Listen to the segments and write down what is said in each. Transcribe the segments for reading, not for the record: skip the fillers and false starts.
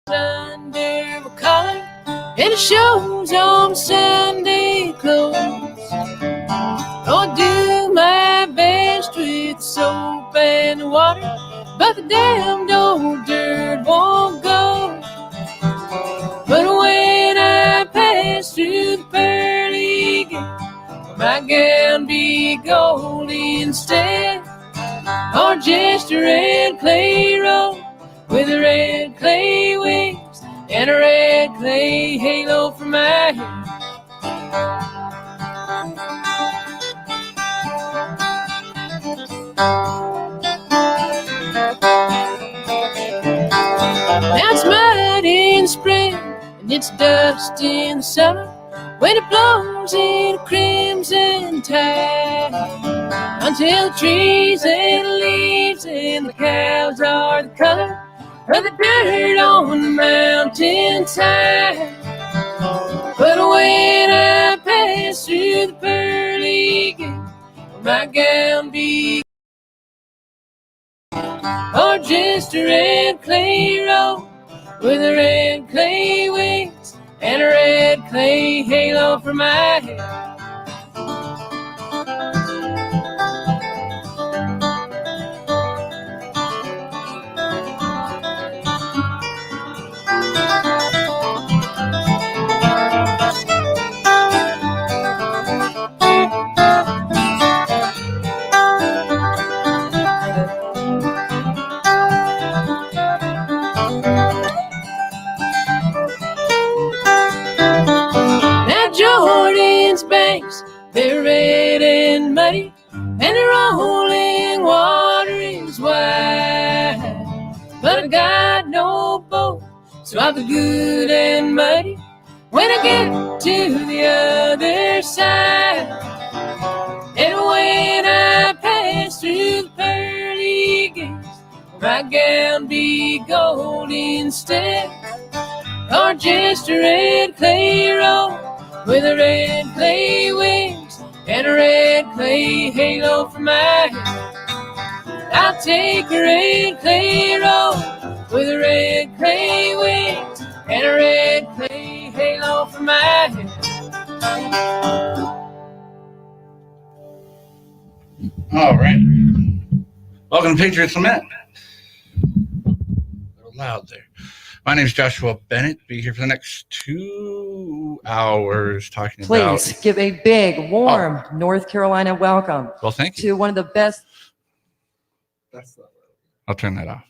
under my collar, and it shows on Sunday clothes. I'll do my best with soap and water, but the damned old dirt won't go. But when I pass through the pearly gate, my gown be gold instead, or just a red clay road with a red clay wings and a red clay halo for my head. Now it's mud in spring and it's dust in the summer, when it blows in a crimson tide, until the trees and the leaves and the cows are the color of the dirt on the mountainside. But when I pass through the pearly gate, my gown be or just a red clay road with a red clay wings and a red clay halo for my head. Now Jordan's banks, they're red and muddy, and the rolling water is wide. But I got no boat, so I'll be good and muddy when I get to the other side. And when I pass through the pearly gates, my gown be gold instead, or just a red clay road with a red clay wings and a red clay halo for my head. I'll take a red clay road with a red clay wings and a red clay halo for my head. All right. Welcome to Patriots Lament. A little loud there. My name is Joshua Bennett. Be here for the next 2 hours talking about... Please give a big, warm North Carolina welcome Well, thank you. to one of the best. I'll turn that off.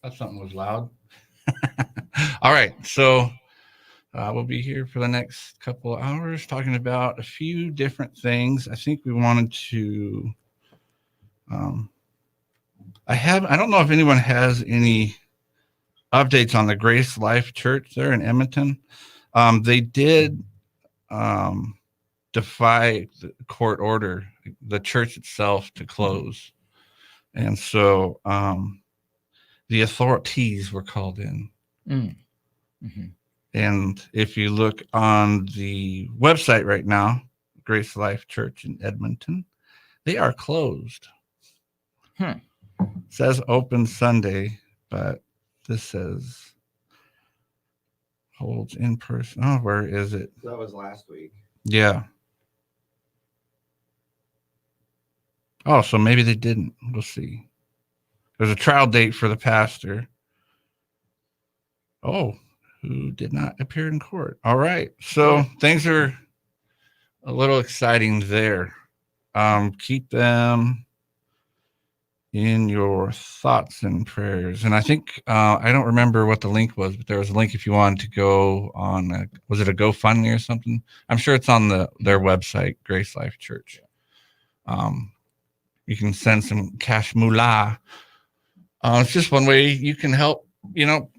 That something was loud. All right. So we'll be here for the next couple of hours talking about a few different things. I think we wanted to... I don't know if anyone has any updates on the Grace Life Church there in Edmonton. They did defy the court order, the church itself, to close. And so the authorities were called in. Mm-hmm. And if you look on the website right now, Grace Life Church in Edmonton, they are closed. It says open Sunday, but this says holds in person. Oh, where is it? That was last week. Yeah. Oh, so maybe they didn't. We'll see. There's a trial date for the pastor. Oh, who did not appear in court. All right. So things are a little exciting there. Keep them in your thoughts and prayers. And I think, I don't remember what the link was, but there was a link if you wanted to go on, was it a GoFundMe or something? I'm sure it's on their website, Grace Life Church. You can send some cash moolah. It's just one way you can help. You know,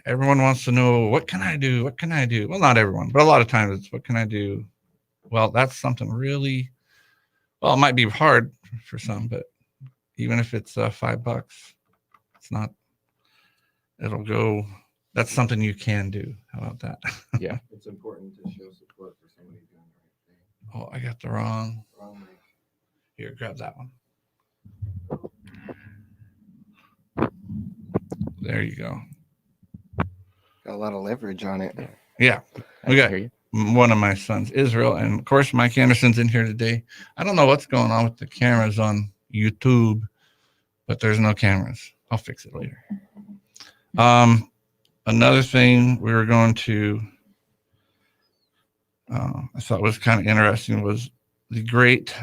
everyone wants to know, what can I do? What can I do? Well, not everyone, but a lot of times it's, what can I do? Well, that's something really, well, it might be hard for some, but even if it's $5, it's not, it'll go, that's something you can do. How about that? Yeah. It's important to show support for somebody doing the right thing. Oh, I got the wrong. Wrong mic. Here, grab that one. There you go. Got a lot of leverage on it. Yeah. We got one of my sons, Israel, and of course Mike Anderson's in here today. I don't know what's going on with the cameras on YouTube, but there's no cameras. I'll fix it later. Another thing we were going to I thought was kind of interesting was the great,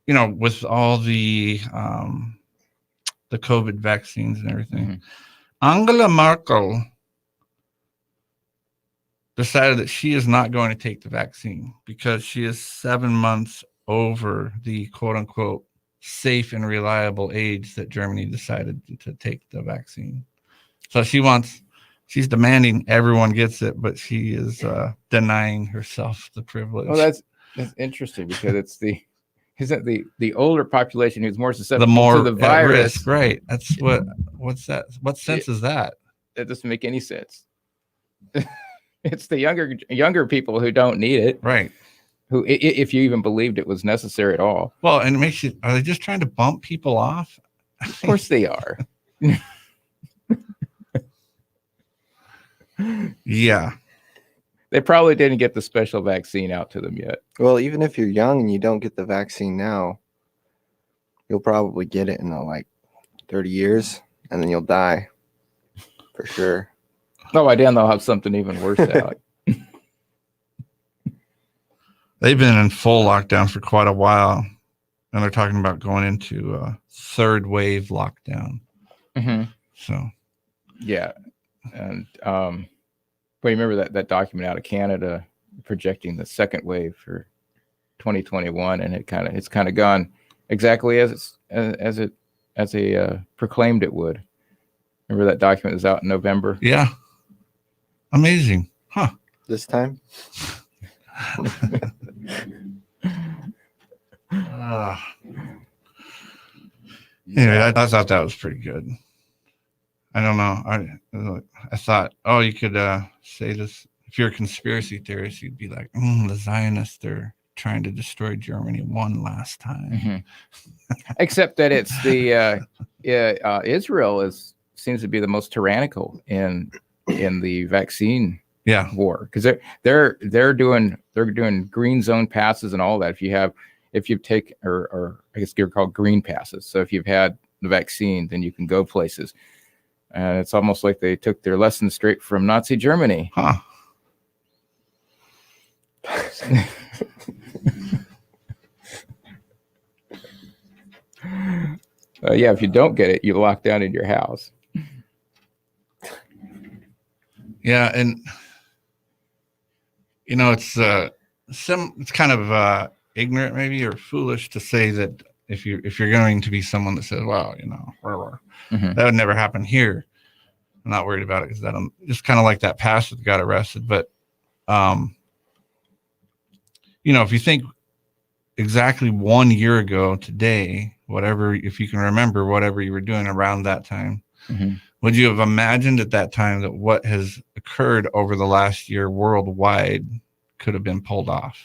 with all the COVID vaccines and everything. Mhm. Angela Merkel decided that she is not going to take the vaccine because she is 7 months over the quote unquote safe and reliable age that Germany decided to take the vaccine. So she's demanding everyone gets it, but she is denying herself the privilege. Well, that's interesting because it's the older population who's more the susceptible more to the at virus. risk, right? That's what's that? What sense is that? That doesn't make any sense. It's the younger people who don't need it, Right. who, if you even believed it was necessary at all. Well, and it makes you, are they just trying to bump people off? Of course they are. Yeah. They probably didn't get the special vaccine out to them yet. Well, even if you're young and you don't get the vaccine now, you'll probably get it in like 30 years, and then you'll die for sure. Oh, by then they'll have something even worse out. They've been in full lockdown for quite a while, and they're talking about going into a third wave lockdown. Mm-hmm. So, yeah, and but you remember that document out of Canada projecting the second wave for 2021, and it's kind of gone exactly as they proclaimed it would. Remember that document was out in November? yeah, amazing, huh? This time, Anyway, I thought that was pretty good. I don't know. I thought, you could say this. If you're a conspiracy theorist, you'd be like, the Zionists are trying to destroy Germany one last time. Mm-hmm. Except that it's the Israel seems to be the most tyrannical in the vaccine war, because they're doing green zone passes and all that. If you take or I guess they're called green passes. So if you've had the vaccine, then you can go places. And it's almost like they took their lessons straight from Nazi Germany. Huh. Yeah, if you don't get it, you lock down in your house. Yeah, and it's kind of ignorant maybe or foolish to say that if you're going to be someone that says, well, Mm-hmm. that would never happen here, I'm not worried about it because that'll just kind of like that pastor that got arrested. But if you think exactly 1 year ago today, whatever, if you can remember whatever you were doing around that time, Mm-hmm. would you have imagined at that time that what has occurred over the last year worldwide could have been pulled off?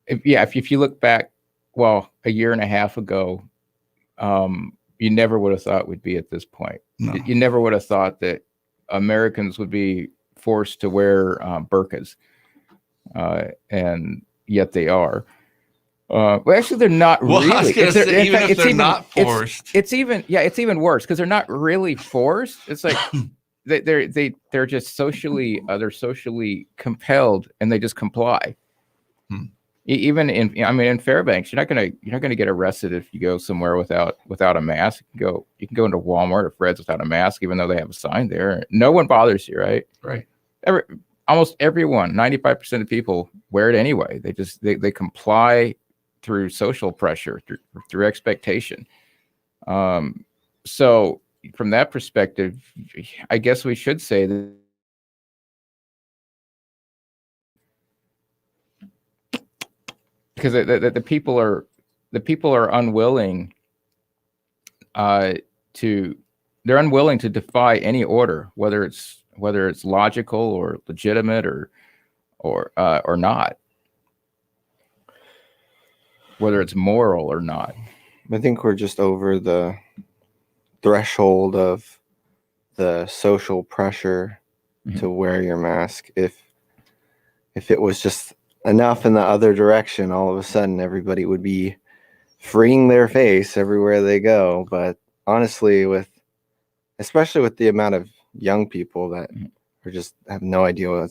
If you look back, a year and a half ago, you never would have thought we'd be at this point. No. You never would have thought that Americans would be forced to wear burqas, and yet they are. Well, actually, they're not really. I was gonna say, even if they're not forced, it's even worse because they're not really forced. It's like they're just socially compelled, and they just comply. Even in Fairbanks, you're not gonna get arrested if you go somewhere without a mask. You can go into Walmart or Fred's without a mask, even though they have a sign there. No one bothers you, right? Right. Almost everyone, 95% of people wear it anyway. They comply through social pressure, through expectation. So from that perspective, I guess we should say that because the people are unwilling they're unwilling to defy any order, whether it's logical or legitimate or not, whether it's moral or not. I think we're just over the threshold of the social pressure to wear your mask. If it was just enough in the other direction, all of a sudden everybody would be freeing their face everywhere they go. But honestly, especially with the amount of young people that are just have no idea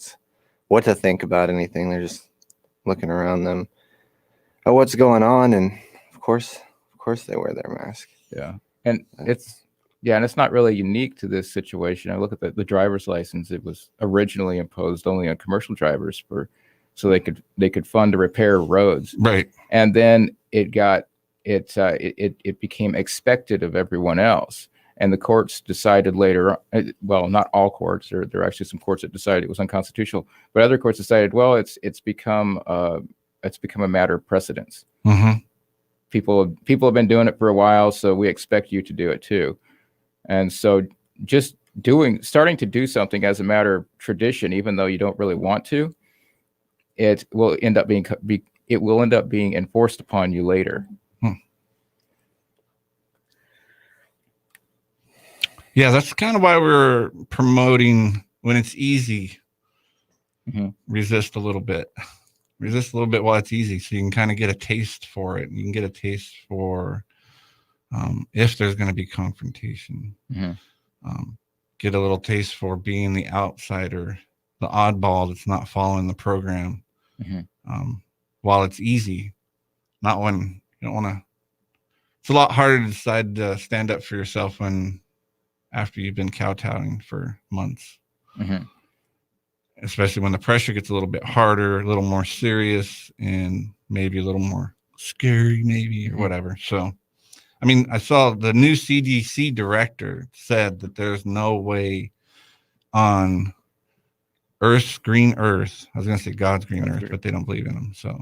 what to think about anything, they're just looking around them at what's going on, and of course they wear their mask. Yeah, and it's not really unique to this situation. I look at the driver's license. It was originally imposed only on commercial drivers so they could fund to repair roads. Right. And then it became expected of everyone else. And the courts decided later, well, not all courts, there are actually some courts that decided it was unconstitutional, but other courts decided, well, it's become a matter of precedence. Mm-hmm. People have been doing it for a while, so we expect you to do it too. And so just starting to do something as a matter of tradition, even though you don't really want to, it will end up being enforced upon you later. Yeah, that's kind of why we're promoting when it's easy. Resist a little bit while it's easy, so you can kind of get a taste for it. You can get a taste for if there's going to be confrontation. Get a little taste for being the outsider, the oddball that's not following the program. While it's easy, not when you don't want to. It's a lot harder to decide to stand up for yourself after you've been kowtowing for months. Especially when the pressure gets a little bit harder, a little more serious, and maybe a little more scary, maybe, or whatever. So, I mean, I saw the new CDC director said that there's no way on Earth's green Earth. I was going to say God's green Earth, but they don't believe in him. So,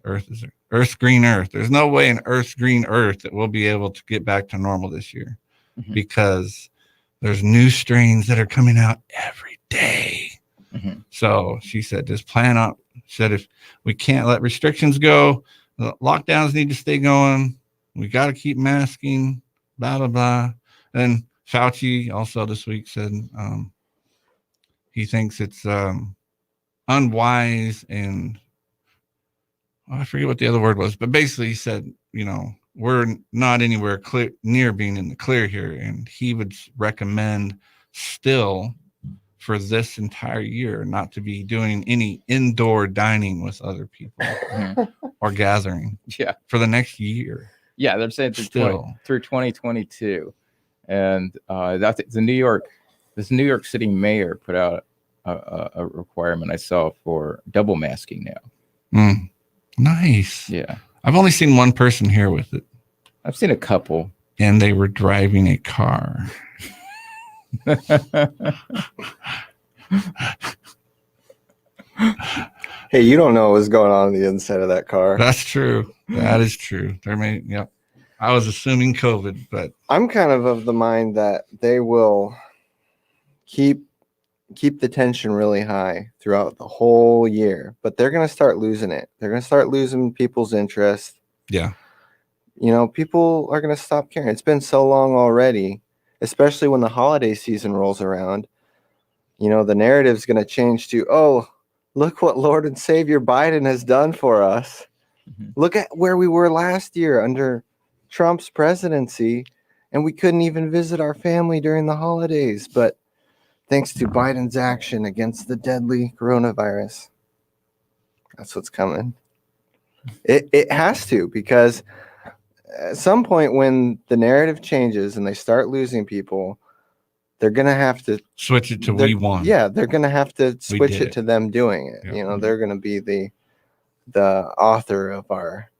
Earth's green Earth. There's no way in Earth's green Earth that we'll be able to get back to normal this year because there's new strains that are coming out every day. So she said, just plan up. She said, if we can't let restrictions go, the lockdowns need to stay going. We got to keep masking, blah, blah, blah. And Fauci also this week said he thinks it's unwise and I forget what the other word was, but basically he said, we're not anywhere near being in the clear here. And he would recommend still for this entire year not to be doing any indoor dining with other people or gathering for the next year. Yeah, they're saying through 2022. And this New York City mayor put out a requirement I saw for double masking now. Nice. Yeah. I've only seen one person here with it. I've seen a couple. And they were driving a car. Hey, you don't know what's going on the inside of that car. That's true. That is true. I was assuming COVID, but I'm kind of the mind that they will keep the tension really high throughout the whole year, but they're going to start losing it. They're going to start losing people's interest. Yeah. People are going to stop caring. It's been so long already, especially when the holiday season rolls around. The narrative's going to change to, oh, look what Lord and Savior Biden has done for us. Look at where we were last year under Trump's presidency, and we couldn't even visit our family during the holidays. But thanks to Biden's action against the deadly coronavirus, that's what's coming. It has to, because at some point when the narrative changes and they start losing people, they're going to have to switch it to we won. Yeah, they're going to have to switch it to them doing it. Yeah. They're going to be the author of our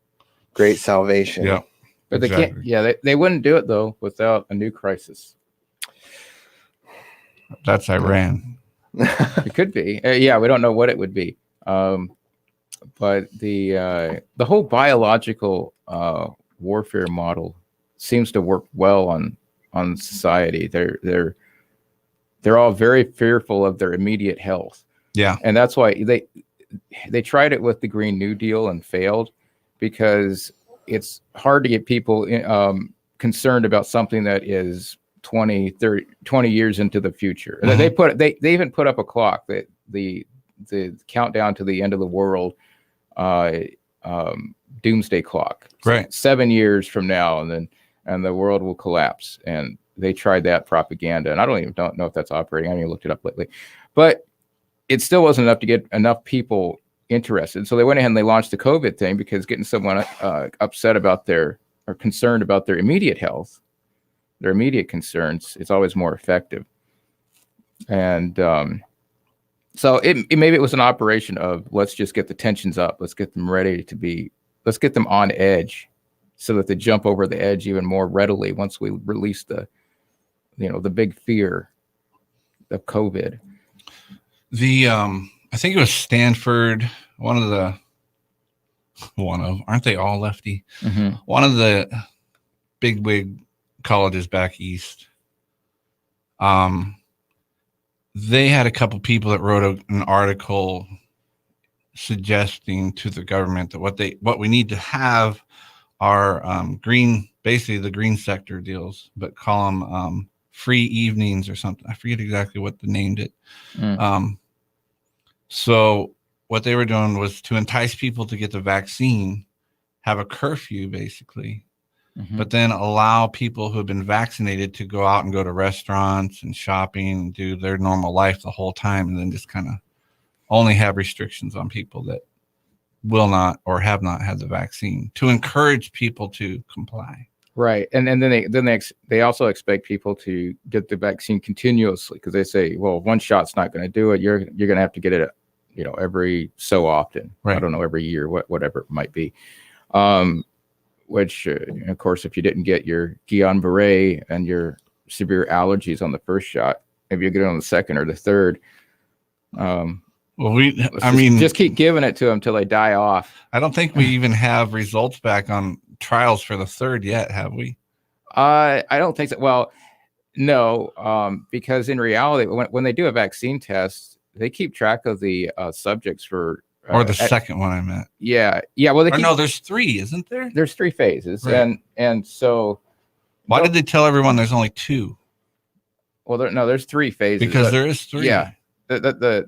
great salvation. Yeah. But exactly. They can't. Yeah, they wouldn't do it though without a new crisis. That's Iran. It could be. Yeah, we don't know what it would be. But the whole biological warfare model seems to work well on society. They're all very fearful of their immediate health. Yeah, and that's why they tried it with the Green New Deal and failed, because it's hard to get people concerned about something that is 20 years into the future. And they even put up a clock that the countdown to the end of the world, doomsday clock. Right. 7 years from now, and the world will collapse. And they tried that propaganda, and I don't know if that's operating. I haven't even looked it up lately, but it still wasn't enough to get enough people interested. So they went ahead and they launched the COVID thing, because getting someone upset about or concerned about their immediate health, their immediate concerns, it's always more effective. And so maybe it was an operation of, let's just get the tensions up. Let's get them ready let's get them on edge, so that they jump over the edge even more readily once we release the big fear of COVID. I think it was Stanford, aren't they all lefty? Mm-hmm. One of the bigwig colleges back east. They had a couple people that wrote an article suggesting to the government that what we need to have are basically the green sector deals, but call them free evenings or something. I forget exactly what they named it. So what they were doing was to entice people to get the vaccine, have a curfew basically, but then allow people who have been vaccinated to go out and go to restaurants and shopping and do their normal life the whole time, and then just kind of only have restrictions on people that will not or have not had the vaccine, to encourage people to comply. Right. And then they also expect people to get the vaccine continuously, because they say, well, one shot's not going to do it. You're going to have to get it, every so often. Right. I don't know, every year, whatever it might be. Which, of course, if you didn't get your Guillain-Barré and your severe allergies on the first shot, maybe you get it on the second or the third. Just keep giving it to them till they die off. I don't think we even have results back on trials for the third yet, have we? I don't think so. Well, no, because in reality, when they do a vaccine test, they keep track of the subjects for. Or the second one I meant. Yeah. Well, no, there's 3, isn't there? There's 3 phases, right. and so. Why did they tell everyone there's only 2? Well, there's 3 phases. Because there is 3. Yeah. They'll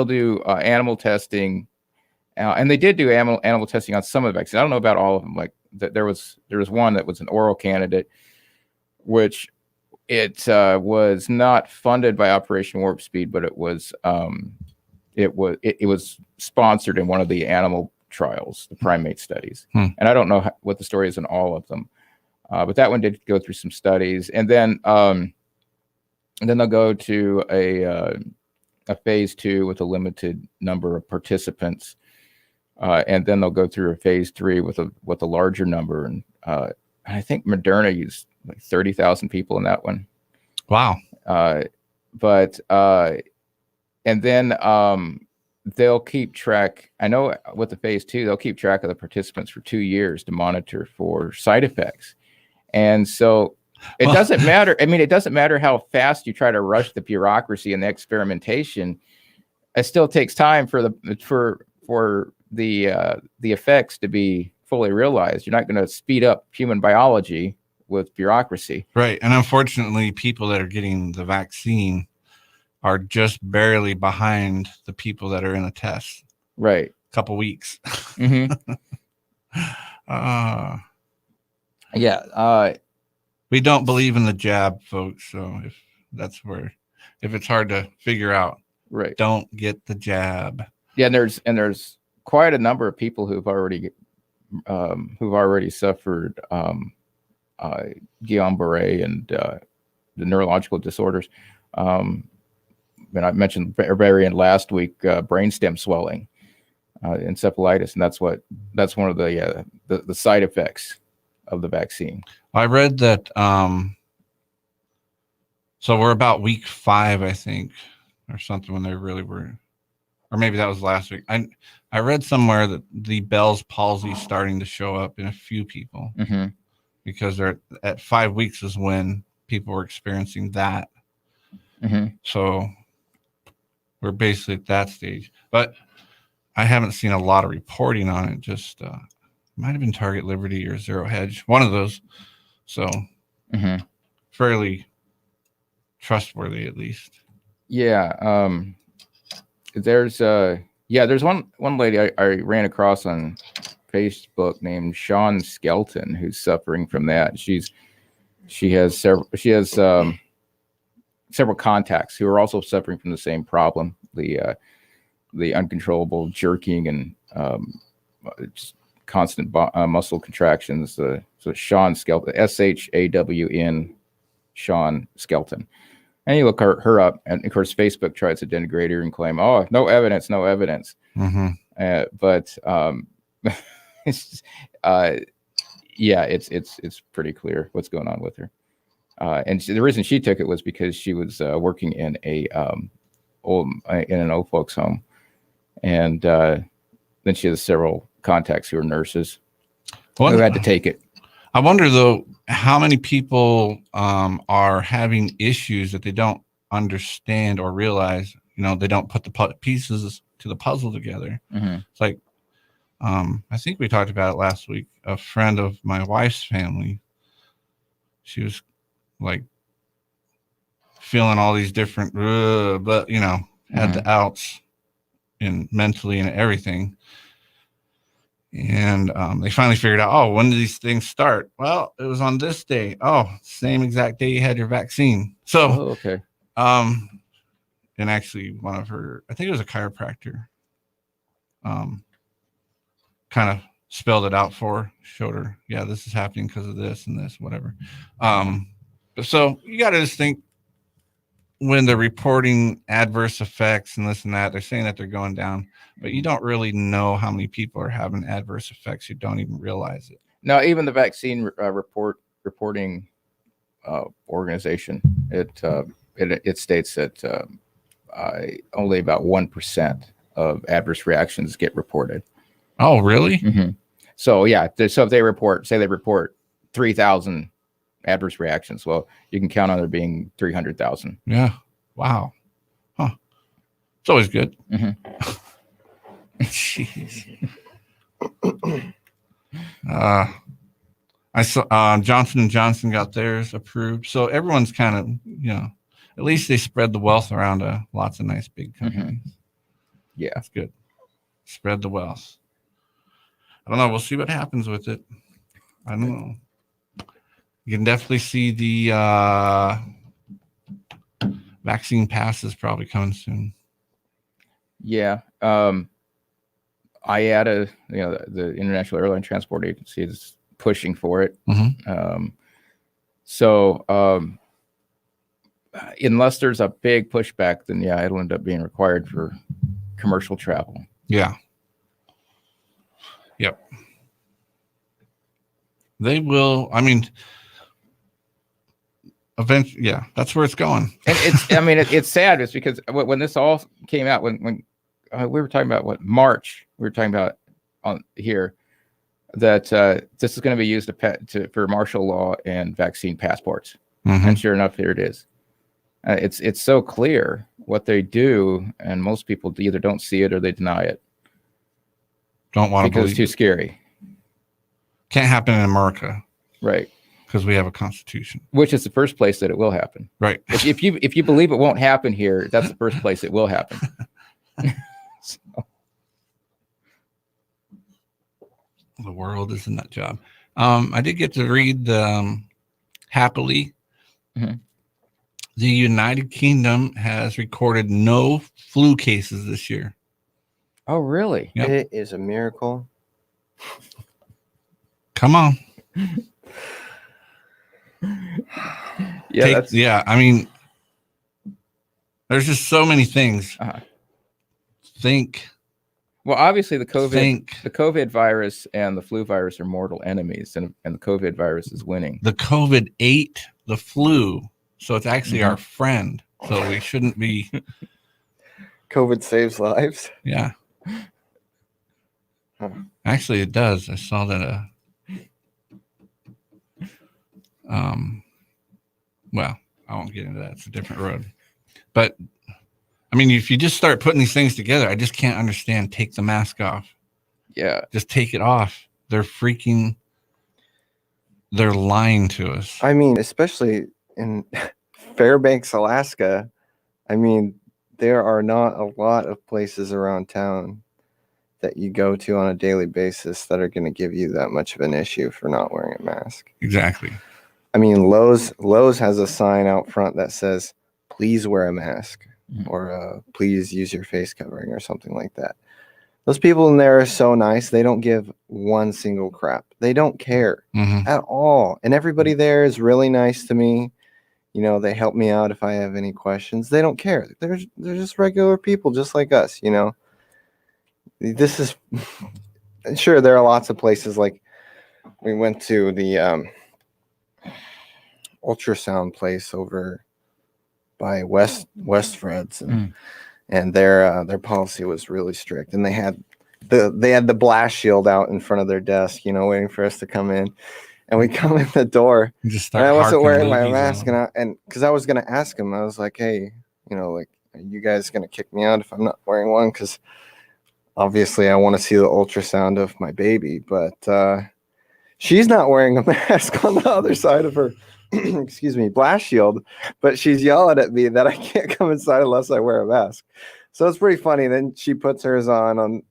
do animal testing, and they did do animal testing on some of the vaccines. I don't know about all of them. Like there was one that was an oral candidate, which it was not funded by Operation Warp Speed, but it was sponsored in one of the animal trials, the primate studies. And I don't know what the story is in all of them, but that one did go through some studies, and then they'll go to a phase 2 with a limited number of participants, and then they'll go through a phase 3 with a larger number. And I think Moderna used like 30,000 people in that one. Wow. And then they'll keep track. I know with the phase 2, they'll keep track of the participants for 2 years to monitor for side effects. And so it doesn't matter. I mean, it doesn't matter how fast you try to rush the bureaucracy and the experimentation. It still takes time for the effects to be fully realized. You're not going to speed up human biology with bureaucracy. Right. And unfortunately, people that are getting the vaccine are just barely behind the people that are in a test. Right. Couple weeks. We don't believe in the jab, folks. So if it's hard to figure out, right, don't get the jab. Yeah, and there's quite a number of people who've already suffered Guillain-Barré and the neurological disorders. And I mentioned variant last week, brainstem swelling, encephalitis, and that's one of the side effects of the vaccine. I read that. So we're about week 5, I think, or something, when they really were, or maybe that was last week. I read somewhere that the Bell's palsy is starting to show up in a few people, because they're at 5 weeks is when people were experiencing that. So we're basically at that stage, but I haven't seen a lot of reporting on it. Just might have been Target Liberty or Zero Hedge, one of those. So fairly trustworthy, at least. Yeah. There's one lady I ran across on Facebook named Sean Skelton who's suffering from that. She has several contacts who are also suffering from the same problem, the uncontrollable jerking and just constant muscle contractions. So Sean Skelton, SHAWN, Sean Skelton. And you look her up, and of course, Facebook tries to denigrate her and claim, "Oh, no evidence, no evidence." But it's pretty clear what's going on with her. And the reason she took it was because she was working in an old folks home, and then she has several contacts who are nurses who had to take it. I wonder though, how many people are having issues that they don't understand or realize. They don't put the pieces to the puzzle together. It's like, I think we talked about it last week. A friend of my wife's family, she was like feeling all these different, but had the outs and mentally and everything. And they finally figured out, when did these things start? Well, it was on this day. Same exact day you had your vaccine. So, okay. And actually one of her, I think it was a chiropractor, kind of spelled it out for her, showed her, yeah, this is happening because of this and this, whatever. So you got to just think, when they're reporting adverse effects and this and that, they're saying that they're going down, but you don't really know how many people are having adverse effects. You don't even realize it. No, even the vaccine reporting organization, it states that only about 1% of adverse reactions get reported. Oh, really? So yeah, so if they report 3,000 adverse reactions, well, you can count on there being 300,000. Yeah. Wow. Huh. It's always good. Jeez. I saw Johnson & Johnson got theirs approved, so everyone's kind of, at least they spread the wealth around lots of nice big companies. Yeah, that's good. Spread the wealth. I don't know. We'll see what happens with it. I don't know. You can definitely see the vaccine passes probably coming soon. Yeah. IATA, the International Airline Transport Agency, is pushing for it. Unless there's a big pushback, then it'll end up being required for commercial travel. Yeah. Yep. They will. I mean, eventually, yeah, that's where it's going. And it's sad. It's because when this all came out, when we were talking about March, we were talking about on here that this is going to be used for martial law and vaccine passports. And sure enough, here it is. It's so clear what they do, and most people either don't see it or they deny it. Don't want to because it's too scary. Can't happen in America, right? Because we have a constitution, which is the first place that it will happen. Right. If you believe it won't happen here, that's the first place it will happen. So. The world is a nut job. I did get to read happily. The United Kingdom has recorded no flu cases this year. Oh, really? Yep. It is a miracle. Come on. Yeah, I mean, there's just so many things. Well, obviously the COVID virus and the flu virus are mortal enemies, and the COVID virus is winning. The COVID ate the flu, so it's actually our friend. So we shouldn't be. COVID saves lives. Yeah. Actually, it does. I saw that. Well, I won't get into that. It's a different road. But I mean, if you just start putting these things together, I just can't understand. Take the mask off. Yeah. Just take it off. They're freaking they're lying to us. I mean, especially in Fairbanks, Alaska. I mean, there are not a lot of places around town that you go to on a daily basis that are going to give you that much of an issue for not wearing a mask. Exactly. I mean, Lowe's has a sign out front that says, "Please wear a mask," or "Please use your face covering," or something like that. Those people in there are so nice. They don't give one single crap. They don't care at all. And everybody there is really nice to me. You know, they help me out if I have any questions. They don't care. They're just regular people just like us, you know. This is sure there are lots of places, like we went to the ultrasound place over by West Fred's, and their policy was really strict, and they had the blast shield out in front of their desk, you know, waiting for us to come in. And we come in the door, and I wasn't wearing my mask, and because I was gonna ask him, I was like, "Hey, you know, like, are you guys gonna kick me out if I'm not wearing one?" Because obviously I want to see the ultrasound of my baby, but she's not wearing a mask on the other side of her, excuse me, blast shield, but she's yelling at me that I can't come inside unless I wear a mask. So it's pretty funny. Then she puts hers on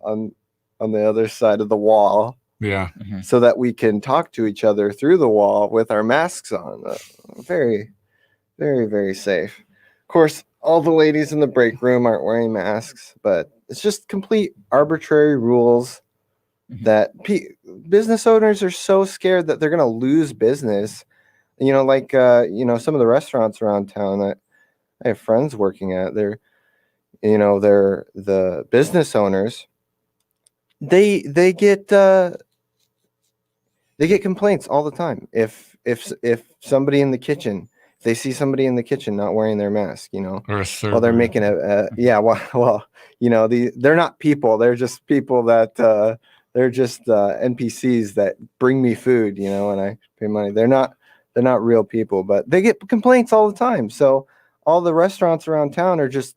the other side of the wall. Yeah. So that we can talk to each other through the wall with our masks on. Very, very, very safe. Of course, all the ladies in the break room aren't wearing masks, but it's just complete arbitrary rules that business owners are so scared that they're going to lose business. You know, like, you know, some of the restaurants around town that I have friends working at, they're the business owners. They get complaints all the time if somebody in the kitchen, if they see somebody in the kitchen not wearing their mask, you know, or a server. Well, they're making well, you know, they're not people, they're just people that they're just NPCs that bring me food, you know, and I pay money. They're not real people, but they get complaints all the time. So all the restaurants around town are just,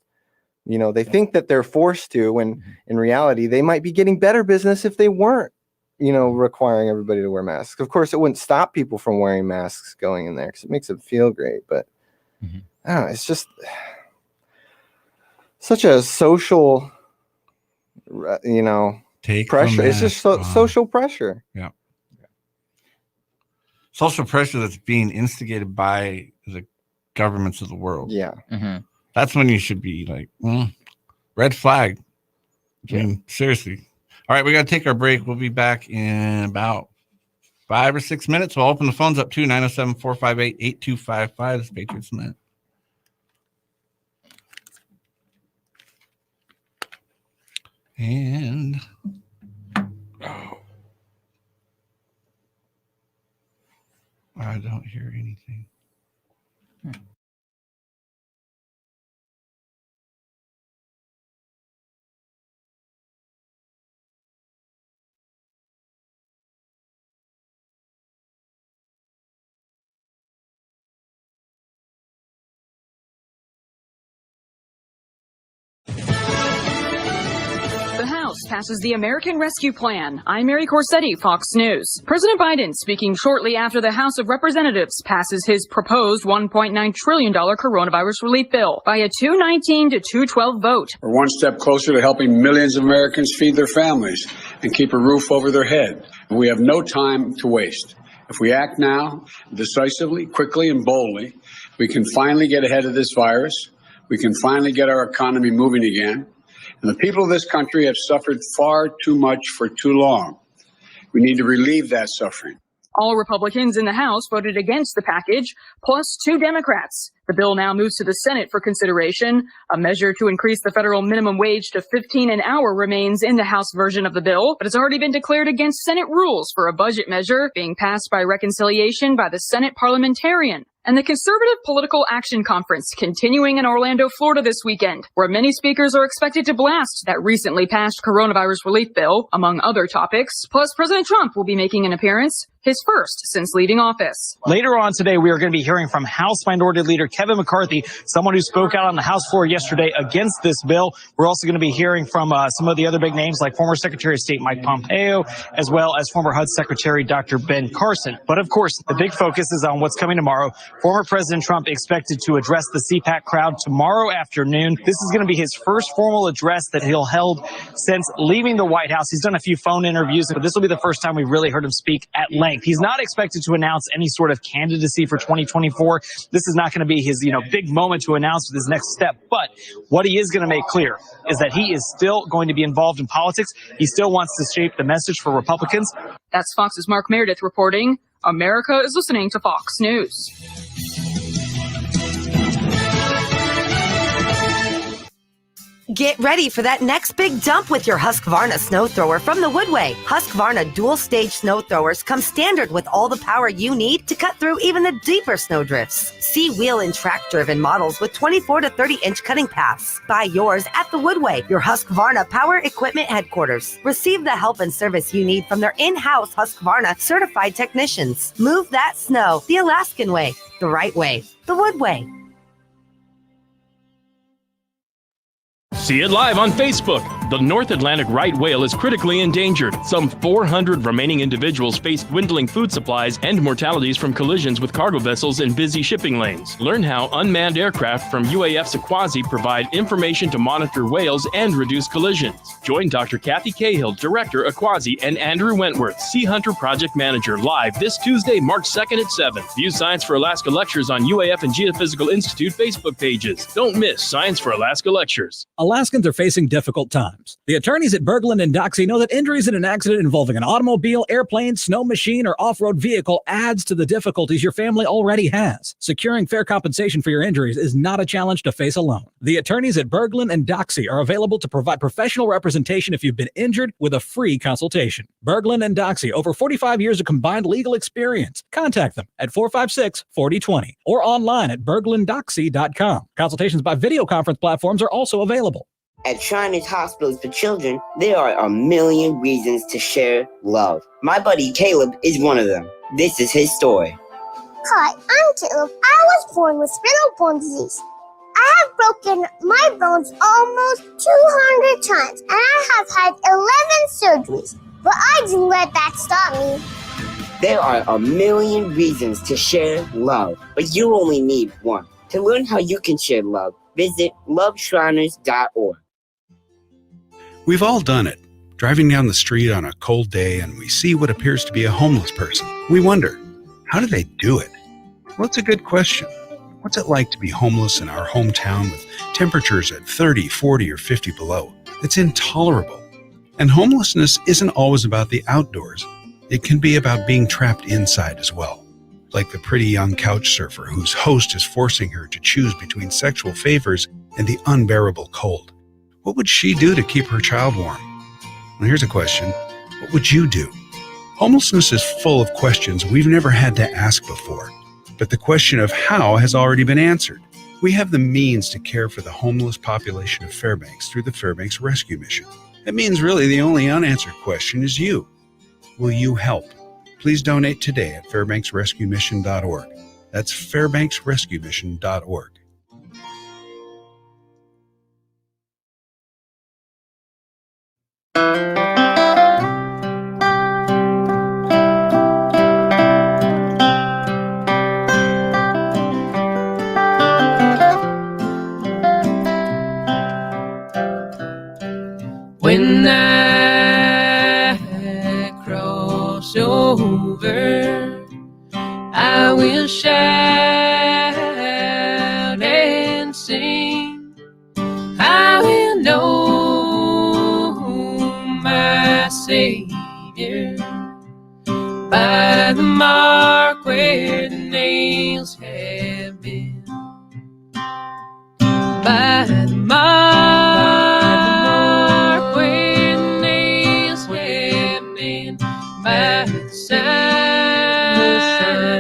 you know, they think that they're forced to, when in reality they might be getting better business if they weren't, you know, requiring everybody to wear masks. Of course, it wouldn't stop people from wearing masks going in there because it makes them feel great. But I don't know, it's just such a social, you know, pressure. It's just social pressure. Yeah. Social pressure that's being instigated by the governments of the world. Yeah. That's when you should be like, red flag. I mean, seriously. All right, we got to take our break. We'll be back in about 5 or 6 minutes. We'll open the phones up too, 907-458-8255. This is Patriots Lament. And I don't hear anything. The House passes the American Rescue Plan. I'm Mary Corsetti, Fox News. President Biden speaking shortly after the House of Representatives passes his proposed $1.9 trillion coronavirus relief bill by a 219 to 212 vote. We're one step closer to helping millions of Americans feed their families and keep a roof over their head. And we have no time to waste. If we act now, decisively, quickly, and boldly, we can finally get ahead of this virus. We can finally get our economy moving again. And the people of this country have suffered far too much for too long. We need to relieve that suffering. All Republicans in the House voted against the package, plus 2 Democrats. The bill now moves to the Senate for consideration. A measure to increase the federal minimum wage to $15 an hour remains in the House version of the bill, but it's already been declared against Senate rules for a budget measure being passed by reconciliation by the Senate parliamentarian. And the Conservative Political Action Conference continuing in Orlando, Florida this weekend, where many speakers are expected to blast that recently passed coronavirus relief bill, among other topics. Plus, President Trump will be making an appearance. his first since leaving office. Later on today, we are going to be hearing from House Minority Leader Kevin McCarthy, someone who spoke out on the House floor yesterday against this bill. We're also going to be hearing from some of the other big names like former Secretary of State Mike Pompeo, as well as former HUD Secretary Dr. Ben Carson. But of course, the big focus is on what's coming tomorrow. Former President Trump expected to address the CPAC crowd tomorrow afternoon. This is going to be his first formal address that he'll held since leaving the White House. He's done a few phone interviews, but this will be the first time we've really heard him speak at length. He's not expected to announce any sort of candidacy for 2024. This is not going to be his, big moment to announce with his next step. But what he is going to make clear is that he is still going to be involved in politics. He still wants to shape the message for Republicans. That's Fox's Mark Meredith reporting. America is listening to Fox News. Get ready for that next big dump with your Husqvarna snow thrower from the Woodway. Husqvarna dual-stage snow throwers come standard with all the power you need to cut through even the deeper snow drifts. See wheel and track-driven models with 24 to 30-inch cutting paths. Buy yours at the Woodway, your Husqvarna power equipment headquarters. Receive the help and service you need from their in-house Husqvarna certified technicians. Move that snow the Alaskan way, the right way, the Woodway. See it live on Facebook. The North Atlantic right whale is critically endangered. Some 400 remaining individuals face dwindling food supplies and mortalities from collisions with cargo vessels in busy shipping lanes. Learn how unmanned aircraft from UAF's Aquasi provide information to monitor whales and reduce collisions. Join Dr. Kathy Cahill, Director, Aquasi, and Andrew Wentworth, Sea Hunter Project Manager, live this Tuesday, March 2nd at 7. View Science for Alaska lectures on UAF and Geophysical Institute Facebook pages. Don't miss Science for Alaska lectures. Alaskans are facing difficult times. The attorneys at Berglund and Doxey know that injuries in an accident involving an automobile, airplane, snow machine, or off-road vehicle adds to the difficulties your family already has. Securing fair compensation for your injuries is not a challenge to face alone. The attorneys at Berglund and Doxey are available to provide professional representation if you've been injured with a free consultation. Berglund and Doxey, over 45 years of combined legal experience. Contact them at 456-4020 or online at berglunddoxey.com. Consultations by video conference platforms are also available. At Shriners Hospitals for Children, there are a million reasons to share love. My buddy Caleb is one of them. This is his story. Hi, I'm Caleb. I was born with spinal bone disease. I have broken my bones almost 200 times, and I have had 11 surgeries, but I didn't let that stop me. There are a million reasons to share love, but you only need one. To learn how you can share love, visit loveshriners.org. We've all done it. Driving down the street on a cold day and we see what appears to be a homeless person. We wonder, how do they do it? Well, it's a good question. What's it like to be homeless in our hometown with temperatures at 30, 40, or 50 below? It's intolerable. And homelessness isn't always about the outdoors. It can be about being trapped inside as well. Like the pretty young couch surfer whose host is forcing her to choose between sexual favors and the unbearable cold. What would she do to keep her child warm? Well, here's a question. What would you do? Homelessness is full of questions we've never had to ask before. But the question of how has already been answered. We have the means to care for the homeless population of Fairbanks through the Fairbanks Rescue Mission. That means really the only unanswered question is you. Will you help? Please donate today at fairbanksrescuemission.org. That's fairbanksrescuemission.org. When I cross over, I will shout and sing. I will know my Savior by the mark where the nails have been. By the mark where the nails have been. By the sign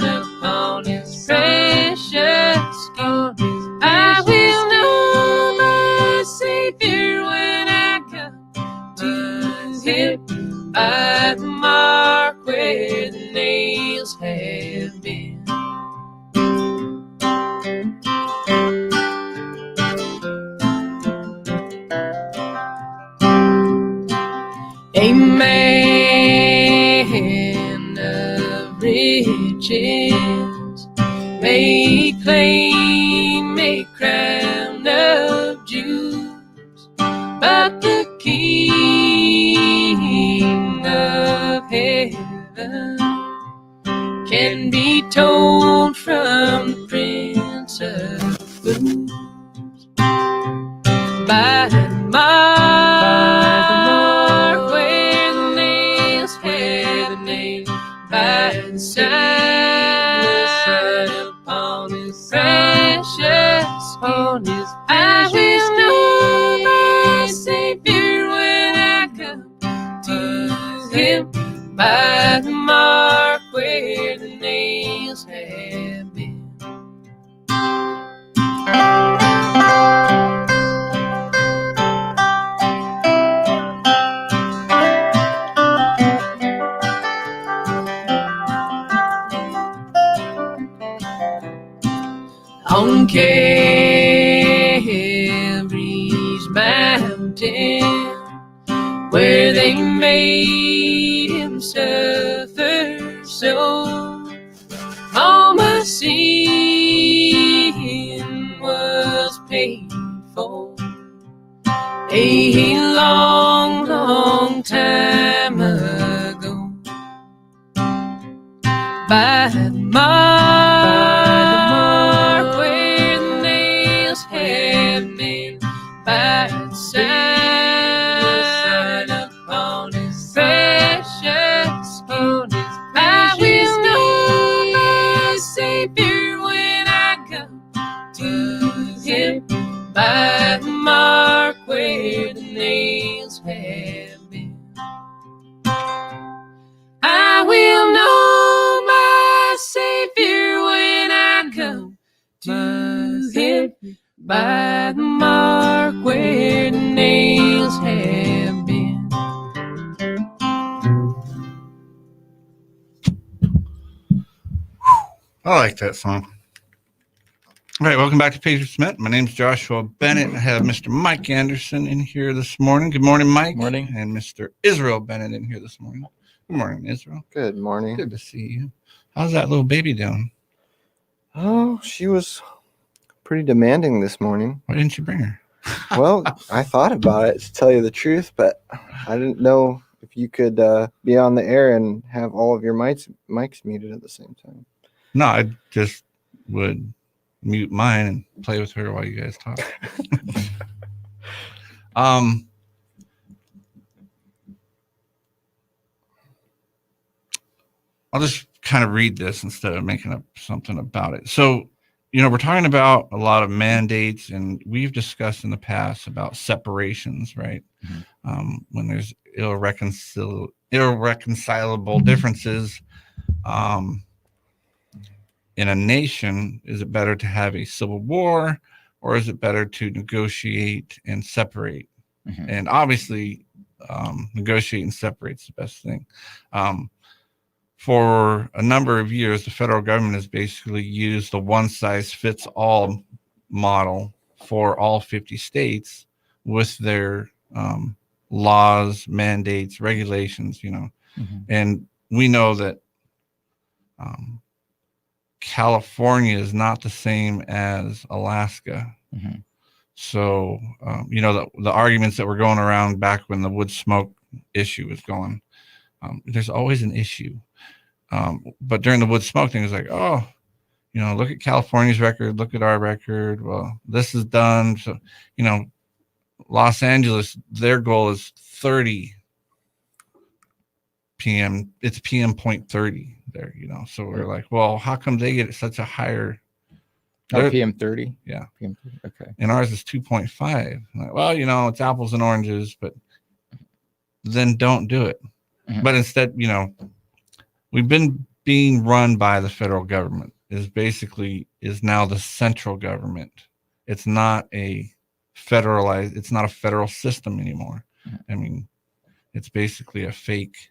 upon His precious skin, I will know my Savior when I come to Him. By the mark where where the nails have been. A man of riches may claim a crown of jewels, but the King of heaven can be told from the Prince of Fools by the mark where the nails have been nailed, by the sign upon his precious on his I will know my Savior when I come to him, by the mark where the nails have been. On Calvary's mountain, where they made him suffer so, all my sin was paid for a long, long time ago. By the mark where the nails have nailed, by the sign upon his precious on his I will know my Savior when I come to him, by the mark where the nails have been. I will know my Savior when I come to him, by the mark where the nails have been. I like that song. All right, welcome back to Patriots Met. My name's Joshua Bennett. I have Mr. Mike Anderson in here this morning. Good morning, Mike. Morning. And Mr. Israel Bennett in here this morning. Good morning, Israel. Good morning. Good to see you. How's that little baby doing? Oh, she was pretty demanding this morning. Why didn't you bring her? Well, I thought about it, to tell you the truth, but I didn't know if you could be on the air and have all of your mics muted at the same time. No, I just would mute mine and play with her while you guys talk. I'll just kind of read this instead of making up something about it. So, we're talking about a lot of mandates, and we've discussed in the past about separations, right? Mm-hmm. When there's irreconcilable differences in a nation, is it better to have a civil war, or is it better to negotiate and separate? Mm-hmm. And obviously, negotiate and separate is the best thing. For a number of years, the federal government has basically used the one-size-fits-all model for all 50 states with their laws, mandates, regulations, Mm-hmm. And we know that California is not the same as Alaska. Mm-hmm. So, the arguments that were going around back when the wood smoke issue was going, there's always an issue. But during the wood smoke thing, it was like, look at California's record, look at our record. Well, this is done. So, Los Angeles, their goal is 30 p.m. It's PM 0.30 there, So we're like, well, how come they get such a higher? PM 30? Yeah. PM 30. Okay. And ours is 2.5. Like, well, it's apples and oranges, but then don't do it. Mm-hmm. But instead, we've been being run by the federal government. Is now the central government. It's not a federalized. It's not a federal system anymore. Mm-hmm. I mean, it's basically a fake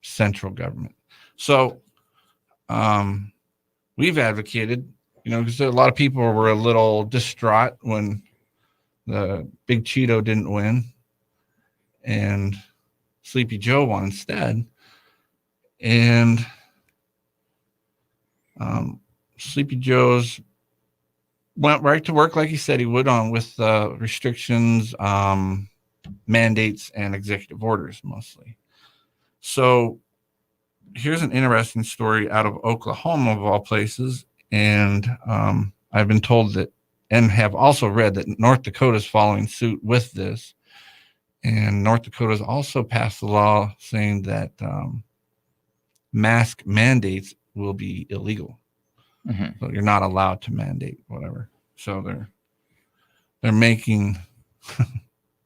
central government. So we've advocated, because a lot of people were a little distraught when the Big Cheeto didn't win and Sleepy Joe won instead. And Sleepy Joe's went right to work like he said he would on with restrictions, mandates, and executive orders mostly. So here's an interesting story out of Oklahoma, of all places. And I've been told that, and have also read that North Dakota is following suit with this. And North Dakota has also passed a law saying that mask mandates will be illegal. Mm-hmm. So you're not allowed to mandate whatever. So they're making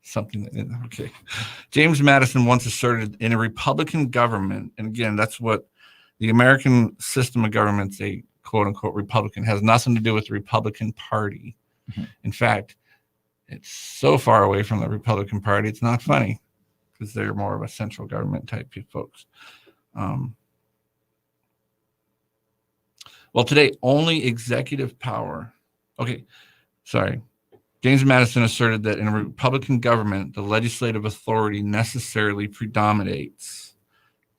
something that, okay. James Madison once asserted, in a Republican government, and again, that's what the American system of government's a quote unquote Republican, has nothing to do with the Republican Party. Mm-hmm. In fact, it's so far away from the Republican Party, it's not funny, because they're more of a central government type of folks. Well, today, only executive power. Okay, sorry. James Madison asserted that in a Republican government, the legislative authority necessarily predominates.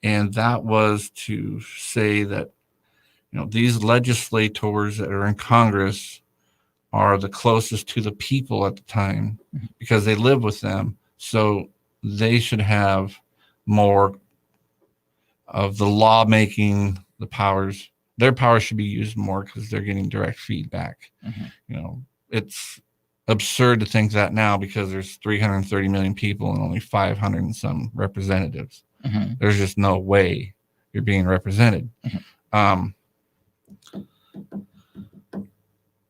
And that was to say that, these legislators that are in Congress are the closest to the people at the time because they live with them. So they should have more of the lawmaking, the powers. Their powers should be used more because they're getting direct feedback. Mm-hmm. It's absurd to think that now because there's 330 million people and only 500 and some representatives. Mm-hmm. There's just no way you're being represented. Mm-hmm.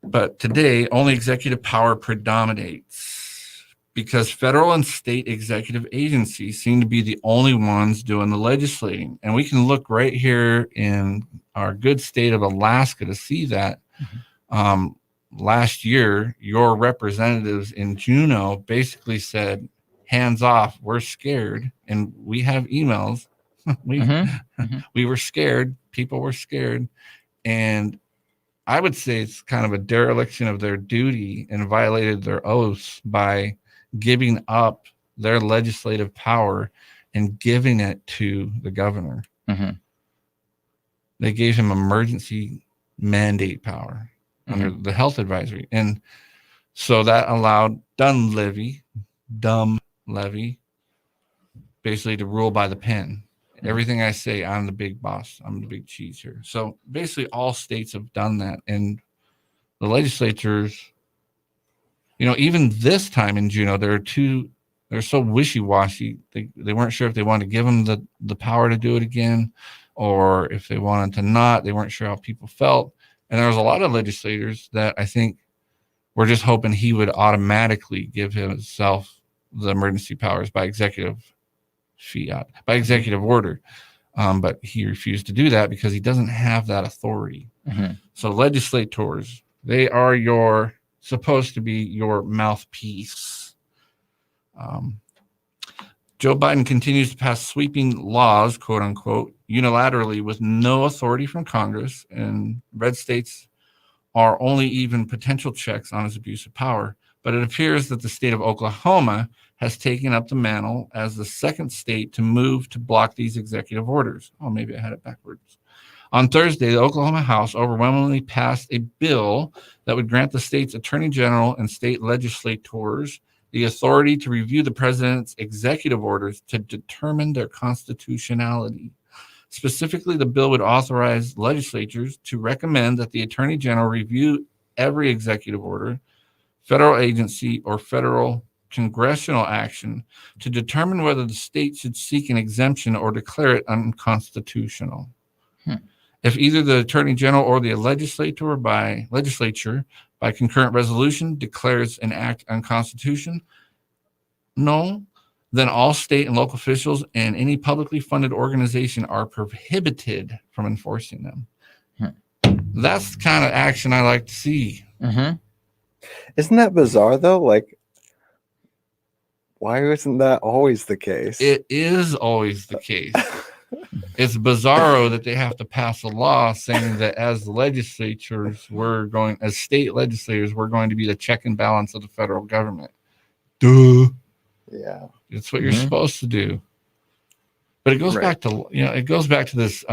But today, only executive power predominates because federal and state executive agencies seem to be the only ones doing the legislating. And we can look right here in our good state of Alaska to see that. Mm-hmm. Last year, your representatives in Juneau basically said, hands off, we're scared. And we have emails. We were scared. People were scared. And I would say it's kind of a dereliction of their duty and violated their oaths by giving up their legislative power and giving it to the governor. Mm-hmm. They gave him emergency mandate power under the health advisory. And so that allowed dumb levy, basically to rule by the pen. Everything I say, I'm the big boss. I'm the big cheese here. So basically all states have done that. And the legislatures, even this time in Juneau, they're so wishy-washy. They weren't sure if they wanted to give them the power to do it again, or if they wanted to not. They weren't sure how people felt. And there was a lot of legislators that I think were just hoping he would automatically give himself the emergency powers by executive order. But he refused to do that because he doesn't have that authority. Mm-hmm. So legislators, they are supposed to be your mouthpiece. Joe Biden continues to pass sweeping laws, quote unquote, unilaterally with no authority from Congress, and red states are only even potential checks on his abuse of power. But it appears that the state of Oklahoma has taken up the mantle as the second state to move to block these executive orders. Oh, maybe I had it backwards. On Thursday, the Oklahoma House overwhelmingly passed a bill that would grant the state's attorney general and state legislators the authority to review the president's executive orders to determine their constitutionality. Specifically, the bill would authorize legislatures to recommend that the attorney general review every executive order, federal agency, or federal congressional action to determine whether the state should seek an exemption or declare it unconstitutional. If either the attorney general or the legislature by concurrent resolution declares an act unconstitutional, then all state and local officials and any publicly funded organization are prohibited from enforcing them. That's the kind of action I like to see. Mm-hmm. Isn't that bizarre, though? Like, why isn't that always the case? It is always the case. it's bizarro that they have to pass a law saying that as legislators, as state legislators, we're going to be the check and balance of the federal government. Duh. Yeah. It's what you're supposed to do. But it goes back to, this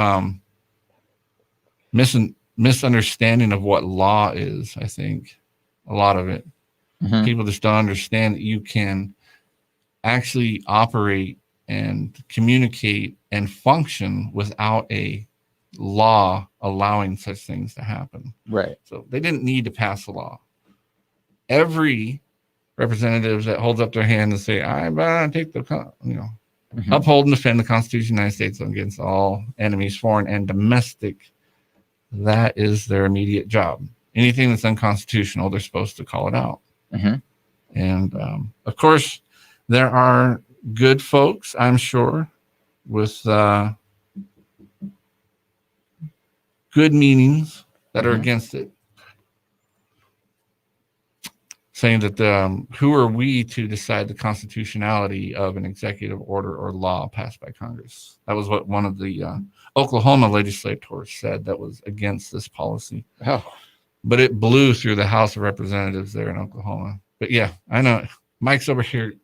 misunderstanding of what law is, I think. A lot of it. People just don't understand that you can actually operate and communicate and function without a law allowing such things to happen. Right. So they didn't need to pass a law. Every representative that holds up their hand and say, I'm going to take uphold and defend the Constitution of the United States against all enemies, foreign and domestic. That is their immediate job. Anything that's unconstitutional, they're supposed to call it out. And of course, there are good folks, I'm sure, with good meanings that are against it, saying that who are we to decide the constitutionality of an executive order or law passed by Congress? That was what one of the Oklahoma legislators said that was against this policy. But it blew through the House of Representatives there in Oklahoma. But yeah, I know Mike's over here.